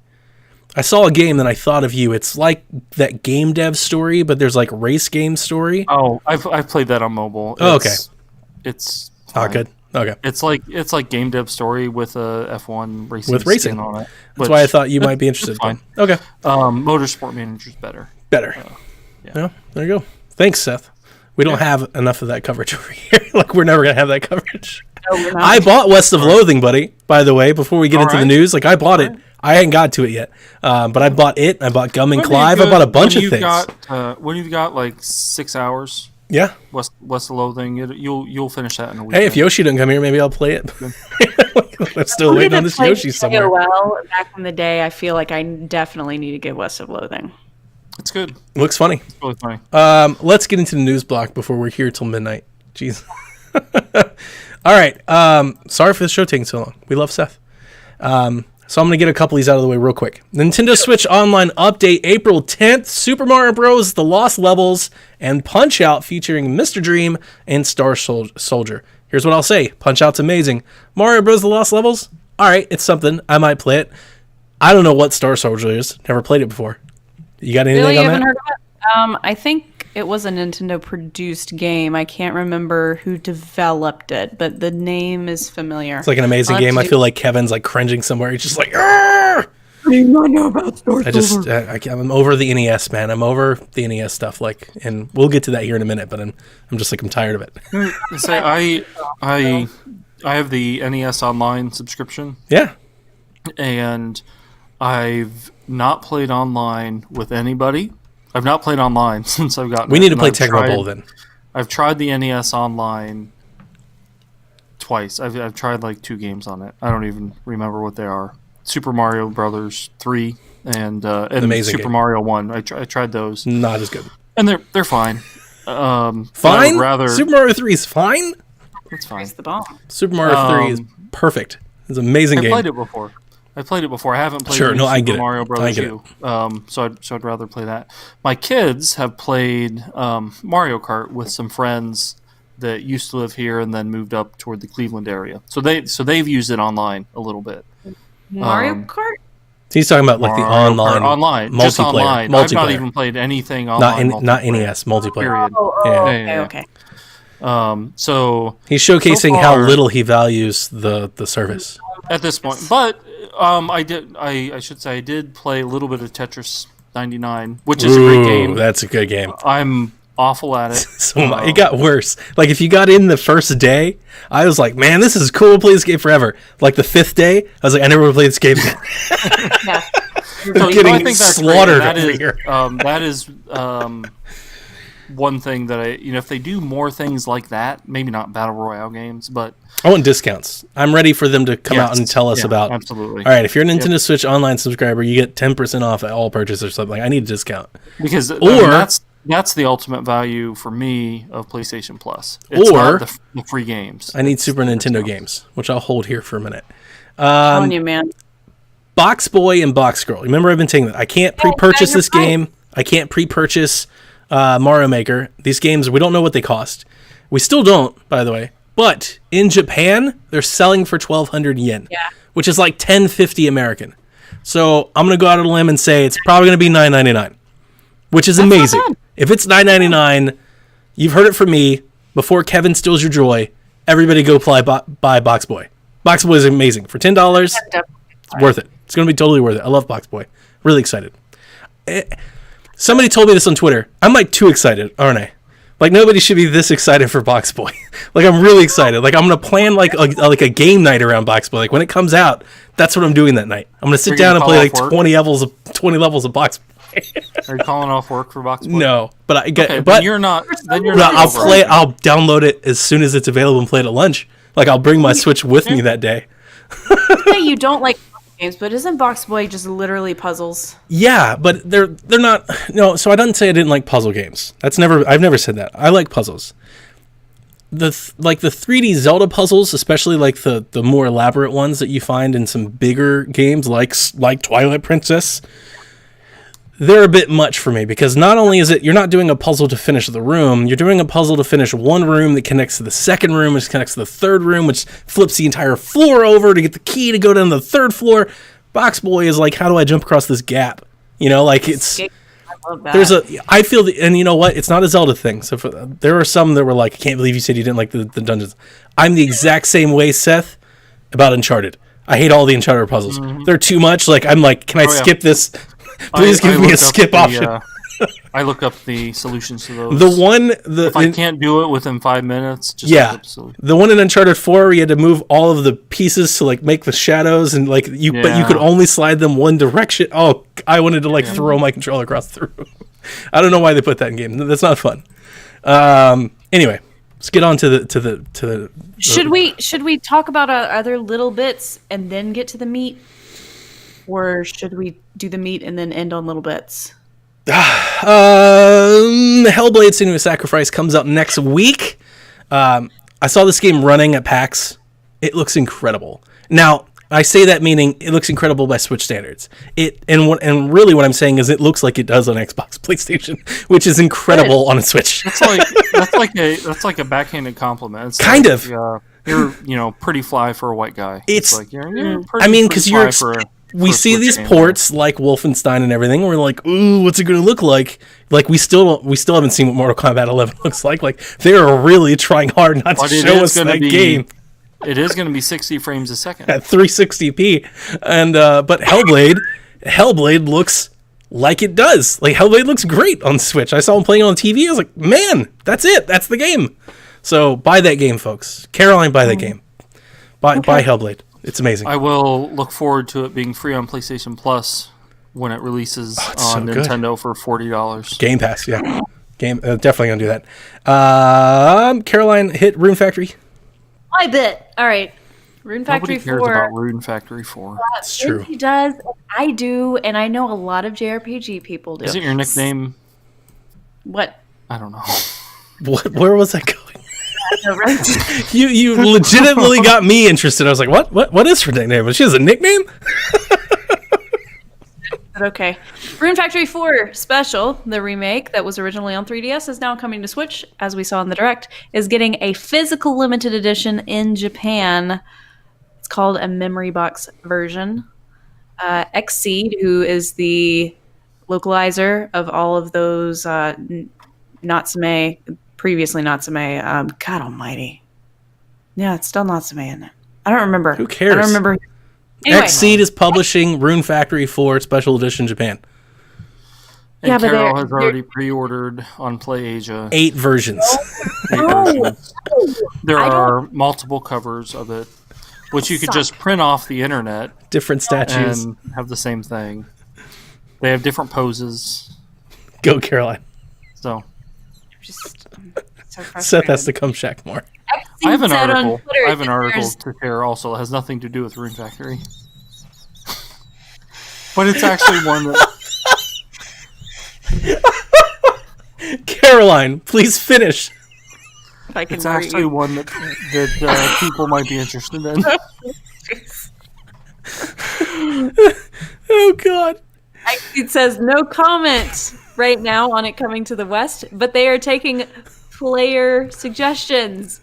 I saw a game that I thought of you. It's like that Game Dev Story, but there's like race game story. Oh, I've played that on mobile. Okay. It's fine. Good. Okay. It's like Game Dev Story with a F1 racing with racing skin on it. That's why I thought you might be interested. Fine. Okay. Motorsport Manager's better. Yeah. There you go. Thanks, Seth. We don't have enough of that coverage over here. Like we're never gonna have that coverage. No, I bought West of Loathing, buddy. By the way, before we get into the news, like I bought it. I hadn't got to it yet, but I bought it. I bought Gum and Clive. I bought a bunch of things. When you've got like 6 hours. Yeah, West of Loathing. You'll finish that in a week. Hey, if Yoshi doesn't come here, maybe I'll play it. I'm still waiting on this Yoshi somewhere. Well, back in the day, I feel like I definitely need to get West of Loathing. It's good. It looks funny. It's really funny. Let's get into the news block before we're here till midnight. Jeez. All right. Sorry for the show taking so long. We love Seth. So I'm going to get a couple of these out of the way real quick. Nintendo Switch Online update April 10th. Super Mario Bros. The Lost Levels and Punch-Out featuring Mr. Dream and Star Soldier. Here's what I'll say. Punch-Out's amazing. Mario Bros. The Lost Levels? All right, it's something. I might play it. I don't know what Star Soldier is. Never played it before. You got anything on that? Heard of it? I think it was a Nintendo-produced game. I can't remember who developed it, but the name is familiar. It's like an amazing game. I feel like Kevin's like cringing somewhere. He's just like, "Arr!" I do not know about Star Soldier. I'm over the NES, man. I'm over the NES stuff. Like, and we'll get to that here in a minute. But I'm just like I'm tired of it. So I have the NES Online subscription. Yeah, and I've not played online with anybody. I've not played online since I've gotten. We need to play Tecmo Bowl then. I've tried the NES Online twice. I've tried like 2 games on it. I don't even remember what they are. Super Mario Brothers 3 and amazing Super game. Mario 1. I tried those. Not as good. And they're fine. Fine. Super Mario 3 is fine. It's fine. It's the bomb. Super Mario 3 is perfect. It's an amazing game. I played it before. I haven't played Super Mario Brothers 2. So I'd rather play that. My kids have played Mario Kart with some friends that used to live here and then moved up toward the Cleveland area. So they've used it online a little bit. Mario Kart? He's talking about like the online just online. multiplayer. I've not even played anything online. Not NES multiplayer. Okay. So he's showcasing how little he values the service at this point. But I should say I did play a little bit of Tetris 99, which is a great game. That's a good game. I'm awful at it. So it got worse. Like if you got in the first day, I was like, man, this is cool. Play this game forever. Like the 5th day, I was like, I never want to play this game again. Yeah. They're getting slaughtered over here. That is one thing that if they do more things like that, maybe not battle royale games, but I want discounts. I'm ready for them to come out and tell us about. Absolutely. All right, if you're a Nintendo Switch Online subscriber, you get 10% off at all purchase or something. I need a discount. Because that's the ultimate value for me of PlayStation Plus. It's not the free games. I need Super Nintendo games, which I'll hold here for a minute. Telling you, man. Box Boy and Box Girl. Remember, I've been saying that I can't pre-purchase this game. I can't pre-purchase Mario Maker. These games, we don't know what they cost. We still don't, by the way. But in Japan, they're selling for 1,200 yen, which is like $10.50 American. So I'm going to go out on a limb and say it's probably going to be $9.99, which is amazing. If it's $9.99, you've heard it from me. Before Kevin steals your joy, everybody go buy Box Boy. Box Boy is amazing. For $10, it's worth it. It's going to be totally worth it. I love Box Boy. Really excited. Somebody told me this on Twitter. I'm like too excited, aren't I? Like nobody should be this excited for Box Boy. Like I'm really excited. Like I'm gonna plan like a game night around Box Boy. Like when it comes out, that's what I'm doing that night. I'm gonna sit down and play like 20 levels of Box Boy. Are you calling off work for Box Boy? No, but I get. Okay, but you're not. Then you're not. not. I'll download it as soon as it's available and play it at lunch. Like I'll bring my Switch with me that day. You don't like games, but isn't Box Boy just literally puzzles? Yeah, but they're not. No, so I didn't say I didn't like puzzle games. I've never said that. I like puzzles. The 3D Zelda puzzles, especially like the more elaborate ones that you find in some bigger games like Twilight Princess, they're a bit much for me because not only is it you're not doing a puzzle to finish the room, you're doing a puzzle to finish one room that connects to the second room, which connects to the third room, which flips the entire floor over to get the key to go down to the third floor. Box Boy is like, how do I jump across this gap? Like it's. I love that. I feel and you know what? It's not a Zelda thing. So there are some that were like, I can't believe you said you didn't like the dungeons. I'm the exact same way, Seth, about Uncharted. I hate all the Uncharted puzzles. Mm-hmm. They're too much. Like I'm like, can I skip this? Please give me a skip option. I look up the solutions to those. If I can't do it within 5 minutes, just look up the solution. The one in Uncharted 4 where you had to move all of the pieces to like make the shadows and like but you could only slide them one direction. Oh, I wanted to throw my controller across the room. I don't know why they put that in game. That's not fun. Anyway, let's get on to the. Should we talk about other little bits and then get to the meat? Or should we do the meat and then end on little bits? Hellblade: Senua's Sacrifice comes out next week. I saw this game running at PAX. It looks incredible. Now, I say that meaning it looks incredible by Switch standards. And really what I'm saying is it looks like it does on Xbox, PlayStation, which is incredible on a Switch. That's like a backhanded compliment. It's kind like, of. You're pretty fly for a white guy. It's like you're pretty you're. We for see Switch these game. ports like Wolfenstein and everything. We're like, ooh, what's it going to look like? Like we still haven't seen what Mortal Kombat 11 looks like. Like they are really trying hard not to show us that game. It is going to be 60 frames a second at 360p, and but Hellblade looks like it does. Like Hellblade looks great on Switch. I saw him playing on TV. I was like, man, that's it. That's the game. So buy that game, folks. Caroline, buy that game. Buy Hellblade. It's amazing. I will look forward to it being free on PlayStation Plus when it releases on Nintendo for $40. Game Pass, yeah. Definitely gonna do that. Caroline, hit Rune Factory. I bet. All right. Rune Factory 4. Nobody cares about Rune Factory 4. That's true. He does. I do, and I know a lot of JRPG people do. Is it your nickname? What? I don't know. What? Where was that going? Right? You legitimately got me interested. I was like, what is her nickname? But she has a nickname? Okay. Rune Factory 4 Special, the remake that was originally on 3DS, is now coming to Switch, as we saw in the Direct, is getting a physical limited edition in Japan. It's called a memory box version. Xseed, who is the localizer of all of those Natsume, previously Natsume, God almighty. Yeah, it's still Natsume in it. I don't remember. Who cares? I don't remember. Anyway. Xseed is publishing Rune Factory 4 Special Edition Japan. And Carol has already pre-ordered on PlayAsia 8 versions. There are multiple covers of it, which you could just print off the internet. Different statues. And have the same thing. They have different poses. Go, Caroline. So Just so frustrated. Seth has to come shack more. I have an Said on article. Twitter I have an that article there's- to share. Also, it has nothing to do with Rune Factory, but it's actually one that. Caroline, please finish. If I can It's actually read. one that people might be interested in. Oh God. It says no comment right now on it coming to the West, but they are taking player suggestions.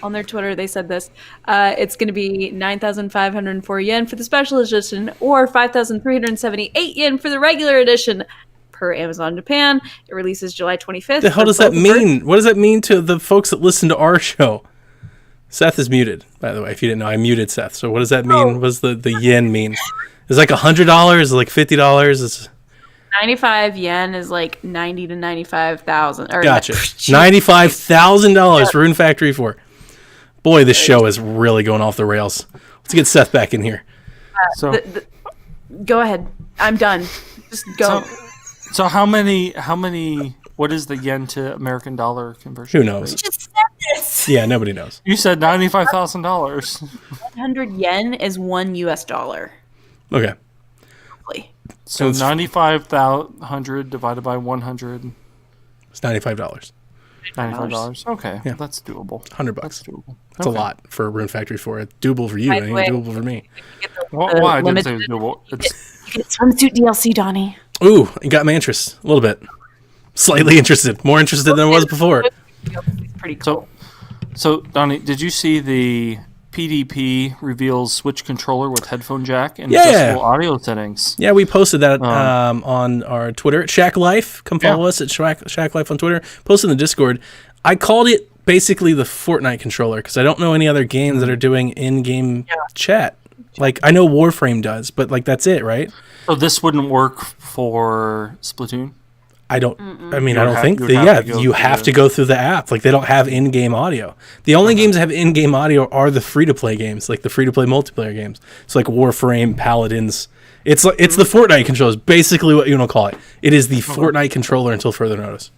On their Twitter, they said this. It's going to be 9,504 yen for the special edition or 5,378 yen for the regular edition per Amazon Japan. It releases July 25th. The hell does that mean? What does that mean to the folks that listen to our show? Seth is muted, by the way. If you didn't know, I muted Seth. So what does that mean? What does the yen mean? Is it like $100? Is it like $50? Is 95 yen is like 90 to 95,000. gotcha. $95,000 for Rune Factory 4. Boy, this show is really going off the rails. Let's get Seth back in here. So, Go ahead. I'm done. Just go. so how many? What is the yen to American dollar conversion? Who knows? Just said this. Yeah, nobody knows. You said $95,000. 100 yen is $1 US. Okay. Roughly. So It's- 95,000 divided by 100. It's $95. $95. Okay, Yeah. that's doable. $100. That's doable. That's a lot for Rune Factory 4. It's doable for you. By It the ain't way- doable for me. Well, I didn't limited- say it was doable. It's, You get swimsuit DLC, Donnie. Ooh, it got my interest a little bit. Slightly interested. More interested than I was before. Pretty cool. so Donnie, did you see the PDP reveals Switch controller with headphone jack and Yeah. adjustable audio settings? Yeah, we posted that on our Twitter at Shack Life. Come follow us at Shack Life on Twitter. Post in the Discord. I called it basically the Fortnite controller because I don't know any other games that are doing in-game chat. Like, I know Warframe does, but like that's it, right? So this wouldn't work for Splatoon? I don't. I mean, You I would don't have- think. you would They, have yeah, to go you through have the- to go through the app. Like they don't have in-game audio. The only games that have in-game audio are the free-to-play games, like the free-to-play multiplayer games. It's like Warframe, Paladins. It's like it's the Fortnite controller. Is basically what you want to call it. It is the Fortnite controller until further notice.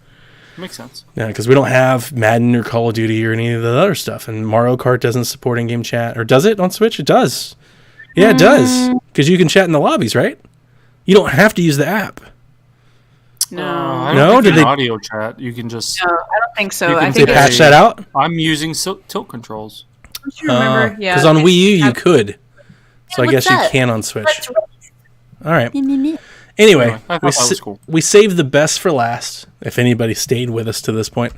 Makes sense. Yeah, because we don't have Madden or Call of Duty or any of the other stuff, and Mario Kart doesn't support in-game chat, or does it on Switch? It does. Yeah, it does. Because you can chat in the lobbies, right? You don't have to use the app. No. I No? don't think Did in they- audio chat you can just. No, I don't think so. You I can think They say- patch that out. I'm using tilt controls. don't you remember? Yeah. Because on Wii U you could. So I what's guess you that? can on Switch. That's right. All right. Yeah. Anyway, I thought that was cool. we saved the best for last. If anybody stayed with us to this point,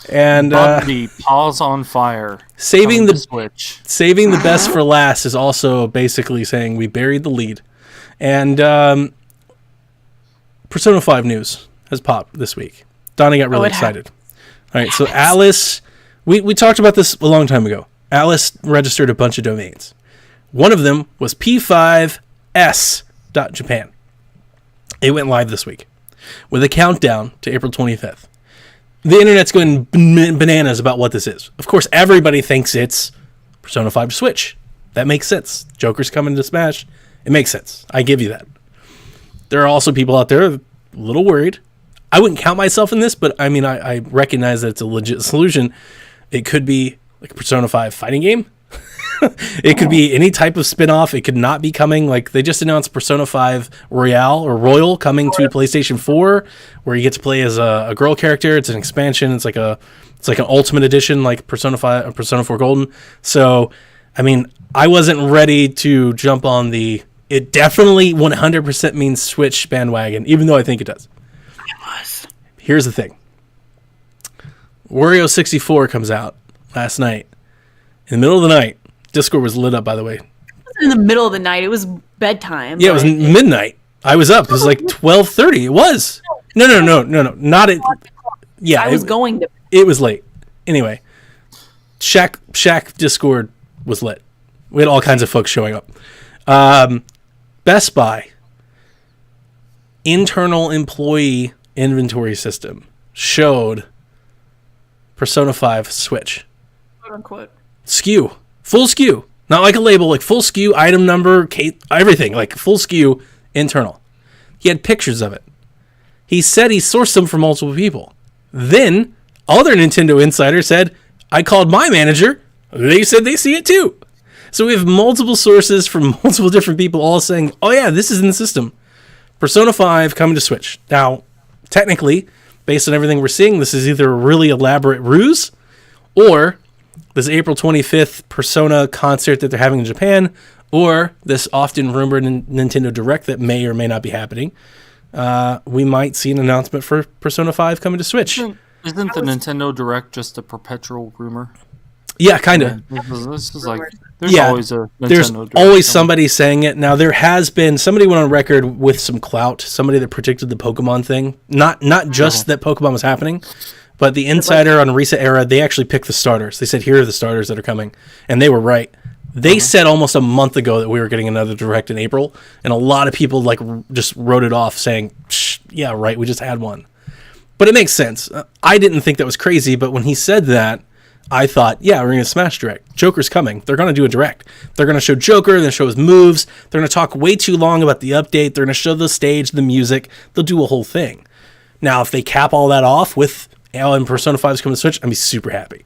and Bundy, paws on fire. saving Coming to the Switch. saving the best for last is also basically saying we buried the lead. And Persona 5 news has popped this week. Donnie got really it has. excited. All right, so Alice, we talked about this a long time ago. Alice registered a bunch of domains. One of them was p5s.japan. It went live this week with a countdown to April 25th. The internet's going bananas about what this is. Of course, everybody thinks it's Persona 5 Switch. That makes sense. Joker's coming to Smash. It makes sense. I give you that. There are also people out there a little worried. I wouldn't count myself in this, but I mean, I recognize that it's a legit solution. It could be like a Persona 5 fighting game. It could be any type of spin-off. It could not be coming. Like they just announced Persona 5 Royal coming to PlayStation 4, where you get to play as a girl character. It's an expansion. It's like an Ultimate Edition, like Persona 5 or Persona 4 Golden. So, I mean, I wasn't ready to jump on the. It definitely 100% means Switch bandwagon, even though I think it does. Here's the thing. Wario 64 comes out last night. In the middle of the night, Discord was lit up, by the way. It wasn't in the middle of the night. It was bedtime. Yeah, it was midnight. I was up. It was like 12:30. It was. No. Not it. Yeah, I was going to. It was late. Anyway, Shack Discord was lit. We had all kinds of folks showing up. Best Buy internal employee inventory system showed Persona 5 Switch. Quote unquote. SKU. Full SKU. Not like a label, like full SKU, item number, everything. Like full SKU internal. He had pictures of it. He said he sourced them from multiple people. Then, other Nintendo insider said, I called my manager. They said they see it too. So we have multiple sources from multiple different people all saying, oh yeah, this is in the system. Persona 5 coming to Switch. Now, technically, based on everything we're seeing, this is either a really elaborate ruse or this April 25th Persona concert that they're having in Japan, or this often rumored Nintendo Direct that may or may not be happening. We might see an announcement for Persona 5 coming to Switch. Isn't the Nintendo Direct just a perpetual rumor? Yeah, kind of. This is like there's always a Nintendo there's Direct always coming. somebody saying it. Now there has been somebody went on record with some clout, somebody that predicted the Pokemon thing. Not just that Pokemon was happening, but the insider on Reset Era, they actually picked the starters. They said, here are the starters that are coming, and they were right. They said almost a month ago that we were getting another Direct in April, and a lot of people like just wrote it off saying, yeah, right, we just had one. But it makes sense. I didn't think that was crazy, but when he said that, I thought, yeah, we're going to Smash Direct. Joker's coming. They're going to do a Direct. They're going to show Joker. They're going to show his moves. They're going to talk way too long about the update. They're going to show the stage, the music. They'll do a whole thing. Now, if they cap all that off with and Persona 5 is coming to Switch, I'd be super happy.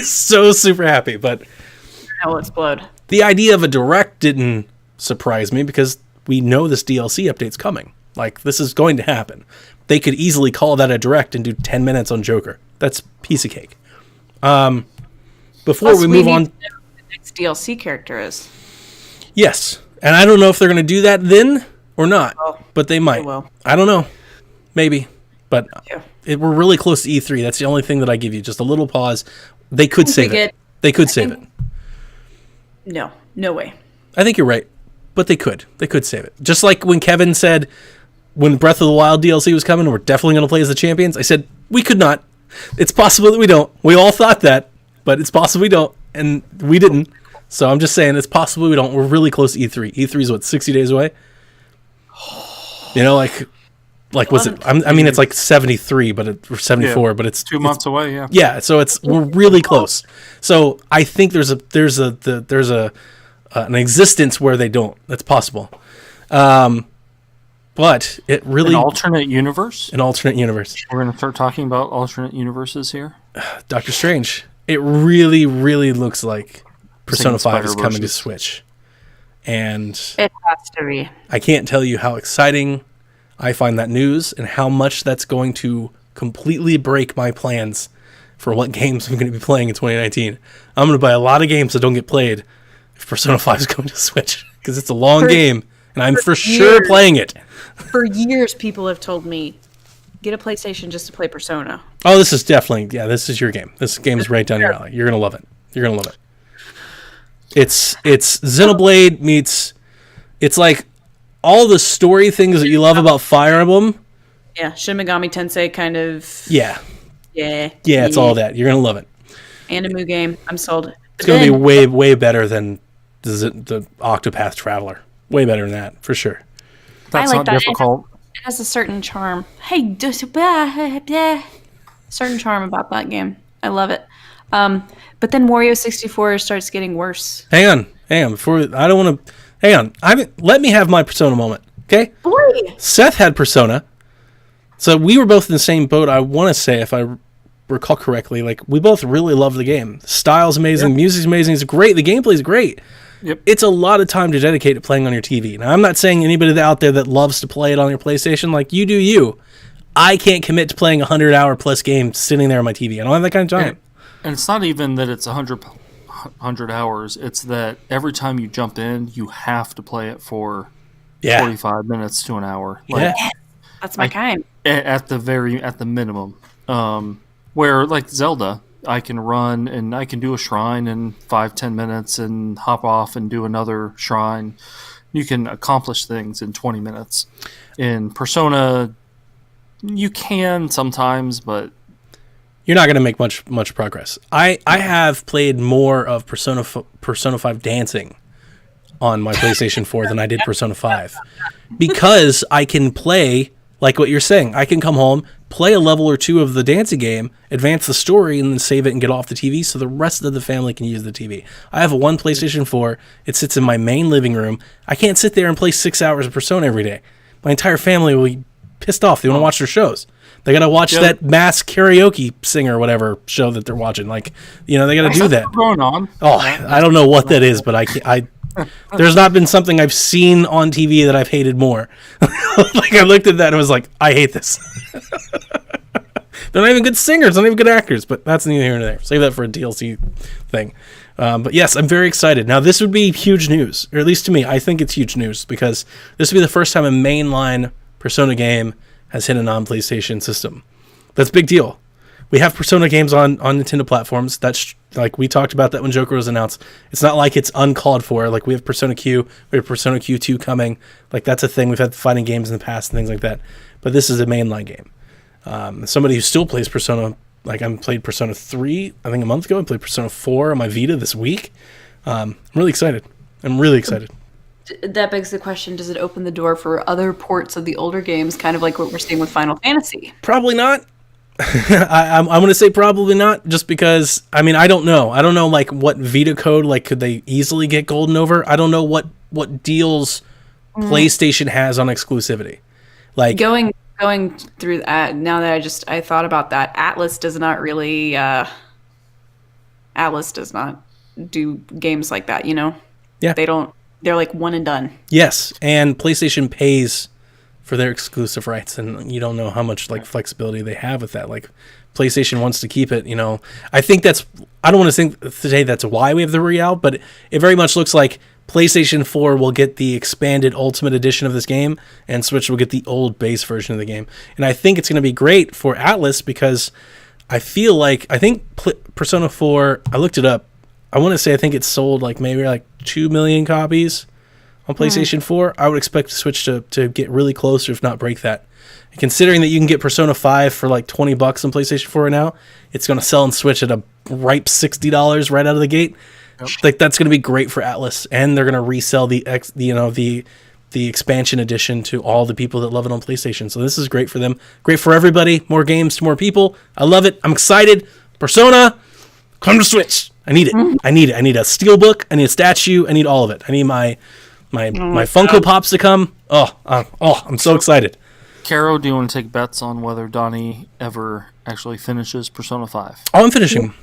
So super happy. But I'll explode. the idea of a Direct didn't surprise me because we know this DLC update's coming. Like, this is going to happen. They could easily call that a Direct and do 10 minutes on Joker. That's piece of cake. Before Plus, we move need on, to know who the next DLC character is. yes, and I don't know if they're going to do that then or not, but they might. will. I don't know, maybe, but Yeah. we're really close to E3. That's the only thing that I give you, just a little pause. They could save it. They could save it. No way. I think you're right, but they could save it. Just like when Kevin said when Breath of the Wild DLC was coming, we're definitely going to play as the champions. I said we could not. It's possible that we don't. We all thought that, but it's possible we don't, and we didn't. So I'm just saying it's possible we don't. We're really close to E3. E3 is what, 60 days away? You know, like was it? I mean, it's like 73, or 74, but it's 2 months away. Yeah. Yeah, so we're really close. So I think there's an existence where they don't. That's possible. But it really An alternate universe. an alternate universe. We're going to start talking about alternate universes here. Doctor Strange. It really, really looks like Persona 5 is coming to Spider-Verses. Switch. And It has to be. I can't tell you how exciting I find that news and how much that's going to completely break my plans for what games I'm going to be playing in 2019. I'm going to buy a lot of games that don't get played if Persona 5 is going to Switch because it's a long game and I'm for sure years. playing it. For years, people have told me, get a PlayStation just to play Persona. Oh, this is definitely, this is your game. This game is right down your alley. You're going to love it. You're going to love it. It's Xenoblade meets, it's like all the story things that you love about Fire Emblem. Yeah, Shin Megami Tensei kind of. Yeah. Yeah. Yeah, it's all that. You're going to love it. Animu game. I'm sold. It's going to be way, way better than the Octopath Traveler. Way better than that, for sure. That's like not that. difficult. It has a certain charm. Hey, certain charm about that game. I love it. But then Wario 64 starts getting worse. Hang on. Before I don't want to. Hang on. Let me have my Persona moment, okay? Boy! Seth had Persona, so we were both in the same boat. I want to say, if I recall correctly, like we both really love the game. The style's amazing, the music's amazing, it's great, the gameplay's great. Yep. It's a lot of time to dedicate to playing on your TV. Now, I'm not saying anybody out there that loves to play it on your PlayStation, like you do you. I can't commit to playing a 100-hour plus game sitting there on my TV. I don't have that kind of time. And it's not even that it's 100 hours. It's that every time you jump in, you have to play it for 45 minutes to an hour. Like, That's my kind. At the minimum. Where like Zelda, I can run and I can do a shrine in 5-10 minutes and hop off and do another shrine. You can accomplish things in 20 minutes. In Persona, you can sometimes, but You're not going to make much progress. I have played more of Persona 5 dancing on my PlayStation 4 than I did Persona 5 because I can play like what you're saying. I can come home, play a level or two of the dancing game, advance the story, and then save it and get off the TV so the rest of the family can use the TV. I have one PlayStation 4. It sits in my main living room. I can't sit there and play 6 hours of Persona every day. my entire family will be pissed off. They want to watch their shows. They got to watch that mass karaoke singer or whatever show that they're watching. Like, they got to do that. Going on. Oh, I don't know what that is, but I there's not been something I've seen on TV that I've hated more. Like, I looked at that and was like, I hate this. They're not even good singers, not even good actors, but that's neither here nor there. Save that for a DLC thing. But yes, I'm very excited. Now, this would be huge news, or at least to me. I think it's huge news because this would be the first time a mainline Persona game has hit a non-PlayStation system. That's a big deal. We have Persona games on Nintendo platforms. That's like we talked about that when Joker was announced. It's not like it's uncalled for. Like we have Persona Q, we have Persona Q2 coming. Like that's a thing. We've had fighting games in the past and things like that. But this is a mainline game. Somebody who still plays Persona, like I played Persona 3, I think a month ago. I played Persona 4 on my Vita this week. I'm really excited. That begs the question, does it open the door for other ports of the older games, kind of like what we're seeing with Final Fantasy? Probably not. I'm going to say probably not, just because, I mean, I don't know. I don't know, like, what Vita code, like, could they easily get golden over? I don't know what deals PlayStation has on exclusivity. Like Going through that, now that I thought about that, Atlas does not really, Atlas does not do games like that, Yeah. They're like one and done. Yes, and PlayStation pays for their exclusive rights, and you don't know how much like flexibility they have with that. Like PlayStation wants to keep it, I think I don't want to say that's why we have the Royale, but it very much looks like PlayStation 4 will get the expanded Ultimate Edition of this game, and Switch will get the old base version of the game. And I think it's going to be great for Atlas because I think Persona 4, I looked it up, I want to say I think it's sold like maybe like 2 million copies on PlayStation 4. I would expect Switch to get really close, or if not break that. And considering that you can get Persona 5 for like $20 on PlayStation 4 now, it's going to sell on Switch at a ripe $60 right out of the gate. Yep. Like that's going to be great for Atlas, and they're going to resell the expansion edition to all the people that love it on PlayStation. So this is great for them, great for everybody. More games to more people. I love it. I'm excited. Persona, come to Switch. I need it. I need it. I need a steelbook. I need a statue. I need all of it. I need my Funko Pops to come. I'm so excited. Caro, do you want to take bets on whether Donnie ever actually finishes Persona 5? Oh, I'm finishing.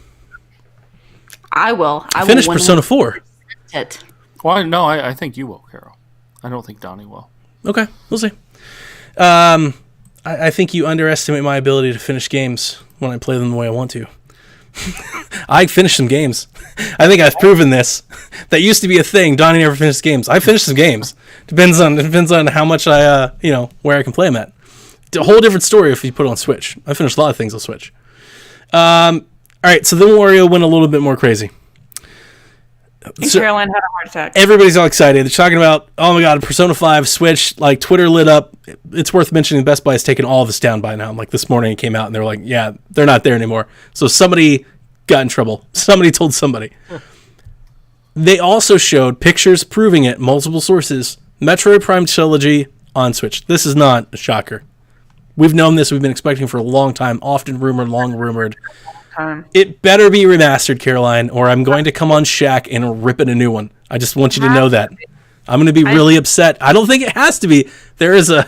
I will. I finished will Persona 4. It. Well, no, I think you will, Caro. I don't think Donnie will. Okay, we'll see. I think you underestimate my ability to finish games when I play them the way I want to. I finish some games. I think I've proven this. That used to be a thing. Donnie never finished games. I finished some games. Depends on how much I where I can play them at. A whole different story if you put it on Switch. I finished a lot of things on Switch. All right, so then Wario went a little bit more crazy. Caroline had a heart attack. Everybody's all excited. They're talking about, oh my god, Persona 5 Switch. Like Twitter lit up. It's worth mentioning Best Buy has taken all of this down by now. Like this morning it came out and they were like, yeah, they're not there anymore. So somebody got in trouble. Somebody told somebody. They also showed pictures proving it, multiple sources. Metroid Prime Trilogy on Switch. This is not a shocker. We've known this. We've been expecting for a long time. Often rumored, long rumored. It better be remastered, Caroline, or I'm going to come on Shaq and rip it a new one. I just want you to know that. I'm going to be really upset. I don't think it has to be. There is a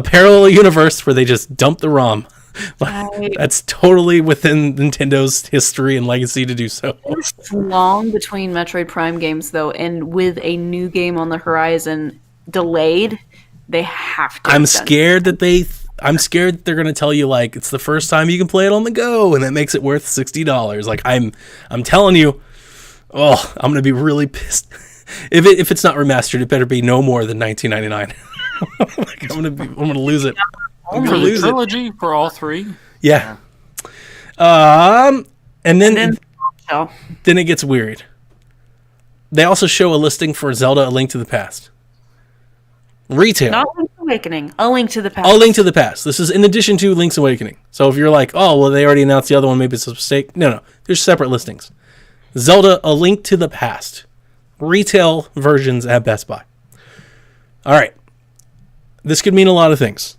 parallel universe where they just dump the ROM. That's totally within Nintendo's history and legacy to do so. It's long between Metroid Prime games, though, and with a new game on the horizon delayed, they have to. I'm scared that they're going to tell you, like, it's the first time you can play it on the go, and that makes it worth $60. Like, I'm telling you, I'm going to be really pissed. If it's not remastered, it better be no more than $19.99. Like, I'm going to lose it. For the trilogy, for all three? Yeah. And then it gets weird. They also show a listing for Zelda: A Link to the Past. Retail. Not Link's Awakening. A Link to the Past. A Link to the Past. This is in addition to Link's Awakening. So if you're like, oh, well, they already announced the other one, maybe it's a mistake. No. There's separate listings. Zelda: A Link to the Past. Retail versions at Best Buy. All right. This could mean a lot of things.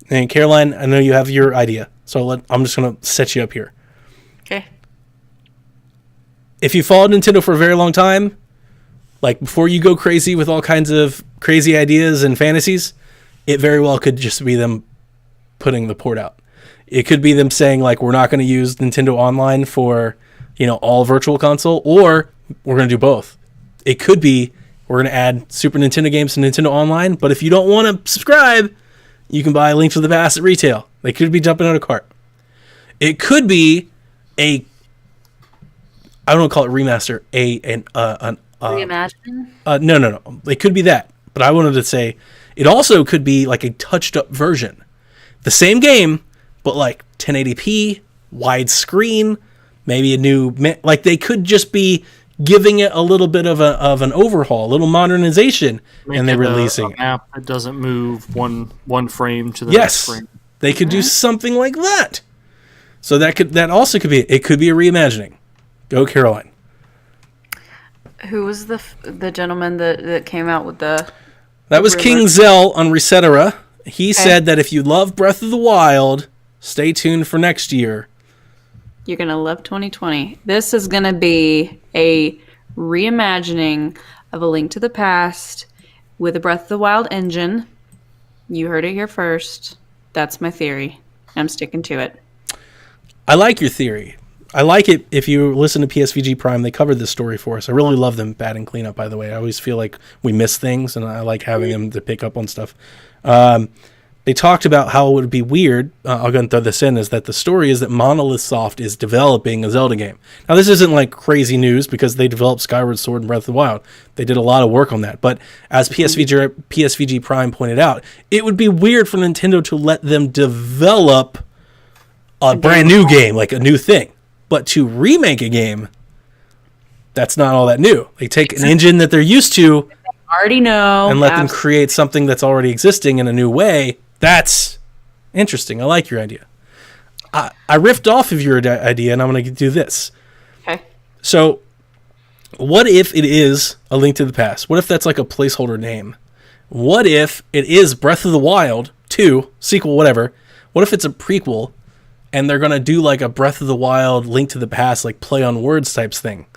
And Caroline, I know you have your idea. So I'm just going to set you up here. Okay. If you followed Nintendo for a very long time, like before you go crazy with all kinds of crazy ideas and fantasies, it very well could just be them putting the port out. It could be them saying like, we're not going to use Nintendo Online for, all Virtual Console, or we're going to do both. It could be we're going to add Super Nintendo games to Nintendo Online, but if you don't want to subscribe, you can buy Link to the Past at retail. They could be jumping out of cart. It could be I don't want to call it remaster, Reimagine? No. It could be that. But I wanted to say it also could be like a touched up version. The same game, but like 1080p, widescreen, maybe a new, like they could just be giving it a little bit of an overhaul, a little modernization, and they're releasing a map that doesn't move one frame to the next frame. They could do something like that. So that also could be, it could be a reimagining. Go Caroline. Who was the gentleman that came out with the... That was King Zell on Resetera. He said that if you love Breath of the Wild, stay tuned for next year. You're going to love 2020. This is going to be a reimagining of A Link to the Past with a Breath of the Wild engine. You heard it here first. That's my theory. I'm sticking to it. I like your theory. I like it. If you listen to PSVG Prime, they covered this story for us. I really love them batting cleanup, by the way. I always feel like we miss things, and I like having them to pick up on stuff. They talked about how it would be weird, I'll go and throw this in, is that the story is that Monolith Soft is developing a Zelda game. Now, this isn't like crazy news because they developed Skyward Sword and Breath of the Wild. They did a lot of work on that. But as PSVG Prime pointed out, it would be weird for Nintendo to let them develop a brand new game, like a new thing. But to remake a game, that's not all that new. They take an engine that they're used to, already know, and let them create something that's already existing in a new way. That's interesting. I like your idea. I riffed off of your idea, and I'm going to do this. Okay. So, what if it is A Link to the Past? What if that's like a placeholder name? What if it is Breath of the Wild 2, sequel, whatever? What if it's a prequel, and they're going to do like a Breath of the Wild, Link to the Past, like play on words types thing?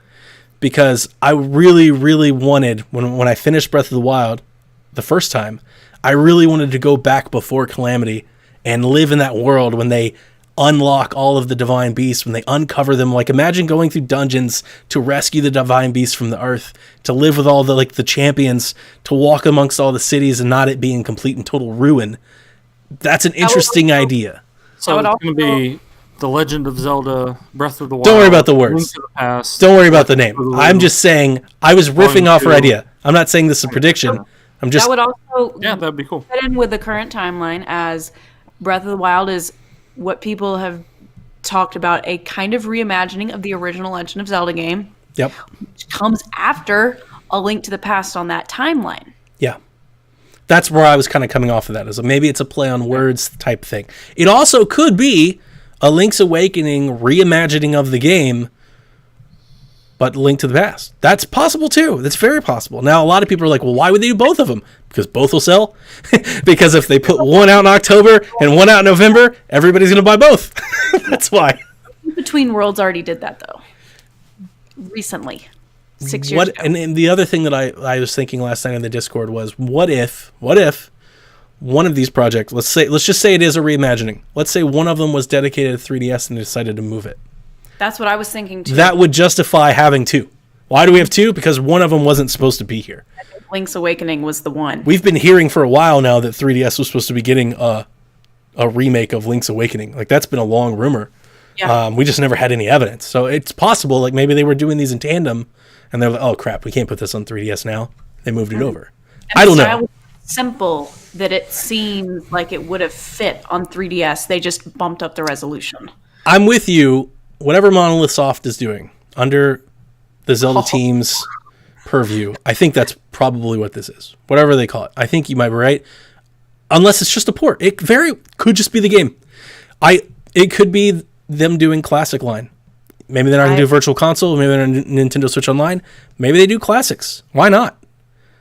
Because I really, really wanted, when I finished Breath of the Wild the first time, I really wanted to go back before Calamity and live in that world when they unlock all of the divine beasts, when they uncover them. Like, imagine going through dungeons to rescue the divine beasts from the earth, to live with all the champions, to walk amongst all the cities and not it being complete and total ruin. That's an interesting idea. So it's going to be The Legend of Zelda, Breath of the Wild. Don't worry about the words. Link to the Past, Don't worry about the name. I'm just saying, I was riffing off her idea. I'm not saying this is a prediction. I'm just... That would also that'd be cool. fit in with the current timeline, as Breath of the Wild is what people have talked about, a kind of reimagining of the original Legend of Zelda game. Yep. Which comes after A Link to the Past on that timeline. Yeah. That's where I was kind of coming off of that. Is maybe it's a play on words type thing. It also could be a Link's Awakening reimagining of the game, but Link to the Past. That's possible too. That's very possible. Now, a lot of people are like, well, why would they do both of them? Because both will sell. Because if they put one out in October and one out in November, everybody's going to buy both. That's why. Between Worlds already did that, though. Recently. 6 years ago. And the other thing that I was thinking last night in the Discord was, what if one of these projects, let's just say it is a reimagining. Let's say one of them was dedicated to 3DS and they decided to move it. That's what I was thinking too. That would justify having two. Why do we have two? Because one of them wasn't supposed to be here. I think Link's Awakening was the one. We've been hearing for a while now that 3DS was supposed to be getting a remake of Link's Awakening. Like, that's been a long rumor. Yeah. We just never had any evidence. So it's possible, like, maybe they were doing these in tandem, and they're like, oh, crap, we can't put this on 3DS now. They moved it over. And I don't the know. style was simple that it seemed like it would have fit on 3DS. They just bumped up the resolution. I'm with you. Whatever Monolith Soft is doing under the Zelda team's purview, I think that's probably what this is. Whatever they call it. I think you might be right. Unless it's just a port. It could just be the game. It could be them doing classic line. Maybe they're not going to do Virtual Console. Maybe they're going to Nintendo Switch Online. Maybe they do classics. Why not?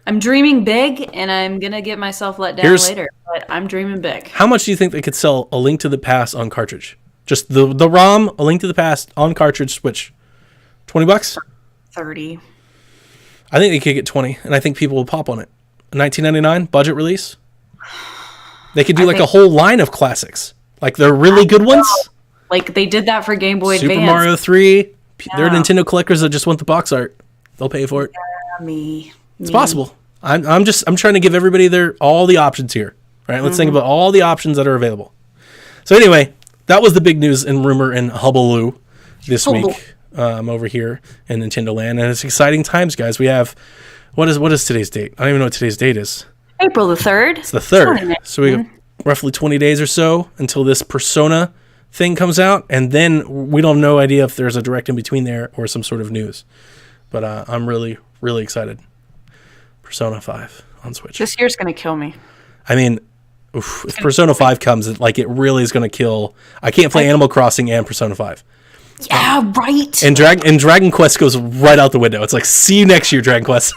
I'm dreaming big, and I'm going to get myself let down later. But I'm dreaming big. How much do you think they could sell A Link to the Past on cartridge? Just the ROM, A Link to the Past on cartridge Switch. $20? 30. I think they could get 20, and I think people will pop on it. $19.99 budget release. They could do I like a think- whole line of classics. Like the really good ones. Like they did that for Game Boy Super Advance. Mario 3. There are Yeah. Nintendo collectors that just want the box art. They'll pay for it. Me. It's possible. I'm trying to give everybody all the options here. Right? Let's think about all the options that are available. So anyway, that was the big news and rumor and hullabaloo this week over here in Nintendo Land, and it's exciting times, guys. We have what is today's date? I don't even know what today's date is. April the 3rd. It's the 3rd. So we have roughly 20 days or so until this Persona thing comes out, and then we don't have no idea if there's a direct in between there or some sort of news. But I'm really, really excited. Persona 5 on Switch. This year's gonna kill me. I mean, if Persona 5 comes, it really is going to kill. I can't play Animal Crossing and Persona 5. Yeah, right. And Dragon Quest goes right out the window. It's like, see you next year, Dragon Quest.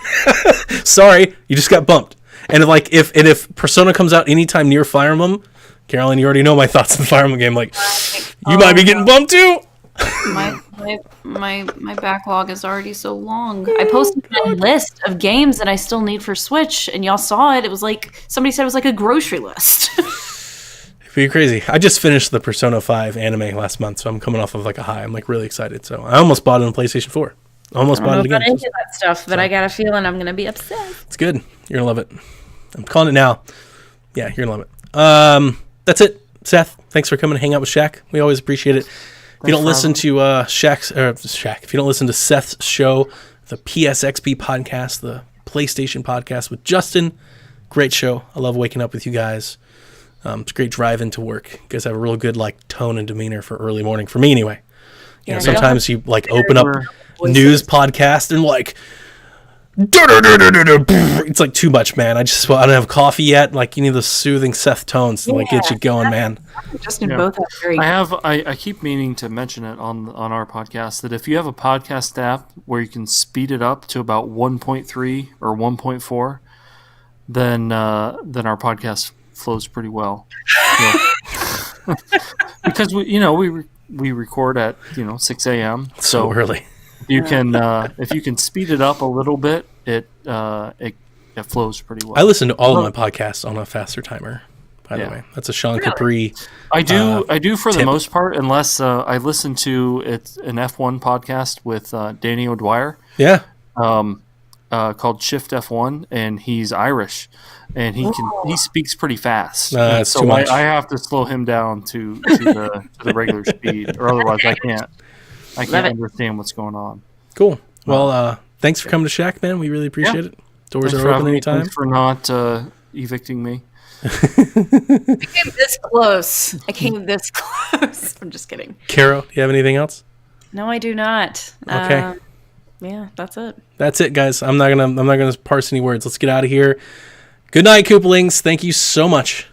Sorry, you just got bumped. And if Persona comes out anytime near Fire Emblem, Carolyn, you already know my thoughts on the Fire Emblem game. Like, you might be getting bumped too. My backlog is already so long. I posted a list of games that I still need for Switch, and y'all saw it. It was like somebody said it was like a grocery list. Pretty crazy. I just finished the Persona 5 anime last month, so I'm coming off of like a high. I'm like really excited. So I almost bought it on PlayStation 4. Almost bought it I'm again. not into that stuff, but I got a feeling I'm gonna be upset. It's good. You're gonna love it. I'm calling it now. Yeah, you're gonna love it. That's it. Seth, thanks for coming to hang out with Shaq. We always appreciate it. If you don't listen to Shaq, if you don't listen to Seth's show, the PSXP podcast, the PlayStation podcast with Justin, great show. I love waking up with you guys. It's a great drive into work. You guys have a real good tone and demeanor for early morning. For me, anyway. You know, sometimes you open up news podcast and it's like too much, man. I don't have coffee yet. Like, you need the soothing Seth tones to get you going, man. Justin both have very. I keep meaning to mention it on our podcast that if you have a podcast app where you can speed it up to about 1.3 or 1.4, then our podcast flows pretty well. Because we record at 6 a.m. So early. You can if you can speed it up a little bit, it flows pretty well. I listen to all of my podcasts on a faster timer. By the way, that's a Sean Capri. I do for the most part, unless I listen to an F1 podcast with Danny O'Dwyer. Yeah. Called Shift F1, and he's Irish, and he speaks pretty fast. That's too much. I have to slow him down to the regular speed, or otherwise I can't understand what's going on. Cool. Well, thanks for coming to Shaq, man. We really appreciate it. Doors are open anytime. Thanks for not evicting me. I came this close. I'm just kidding. Caro, do you have anything else? No, I do not. Okay. Yeah, that's it. That's it, guys. I'm not gonna parse any words. Let's get out of here. Good night, Koopalings. Thank you so much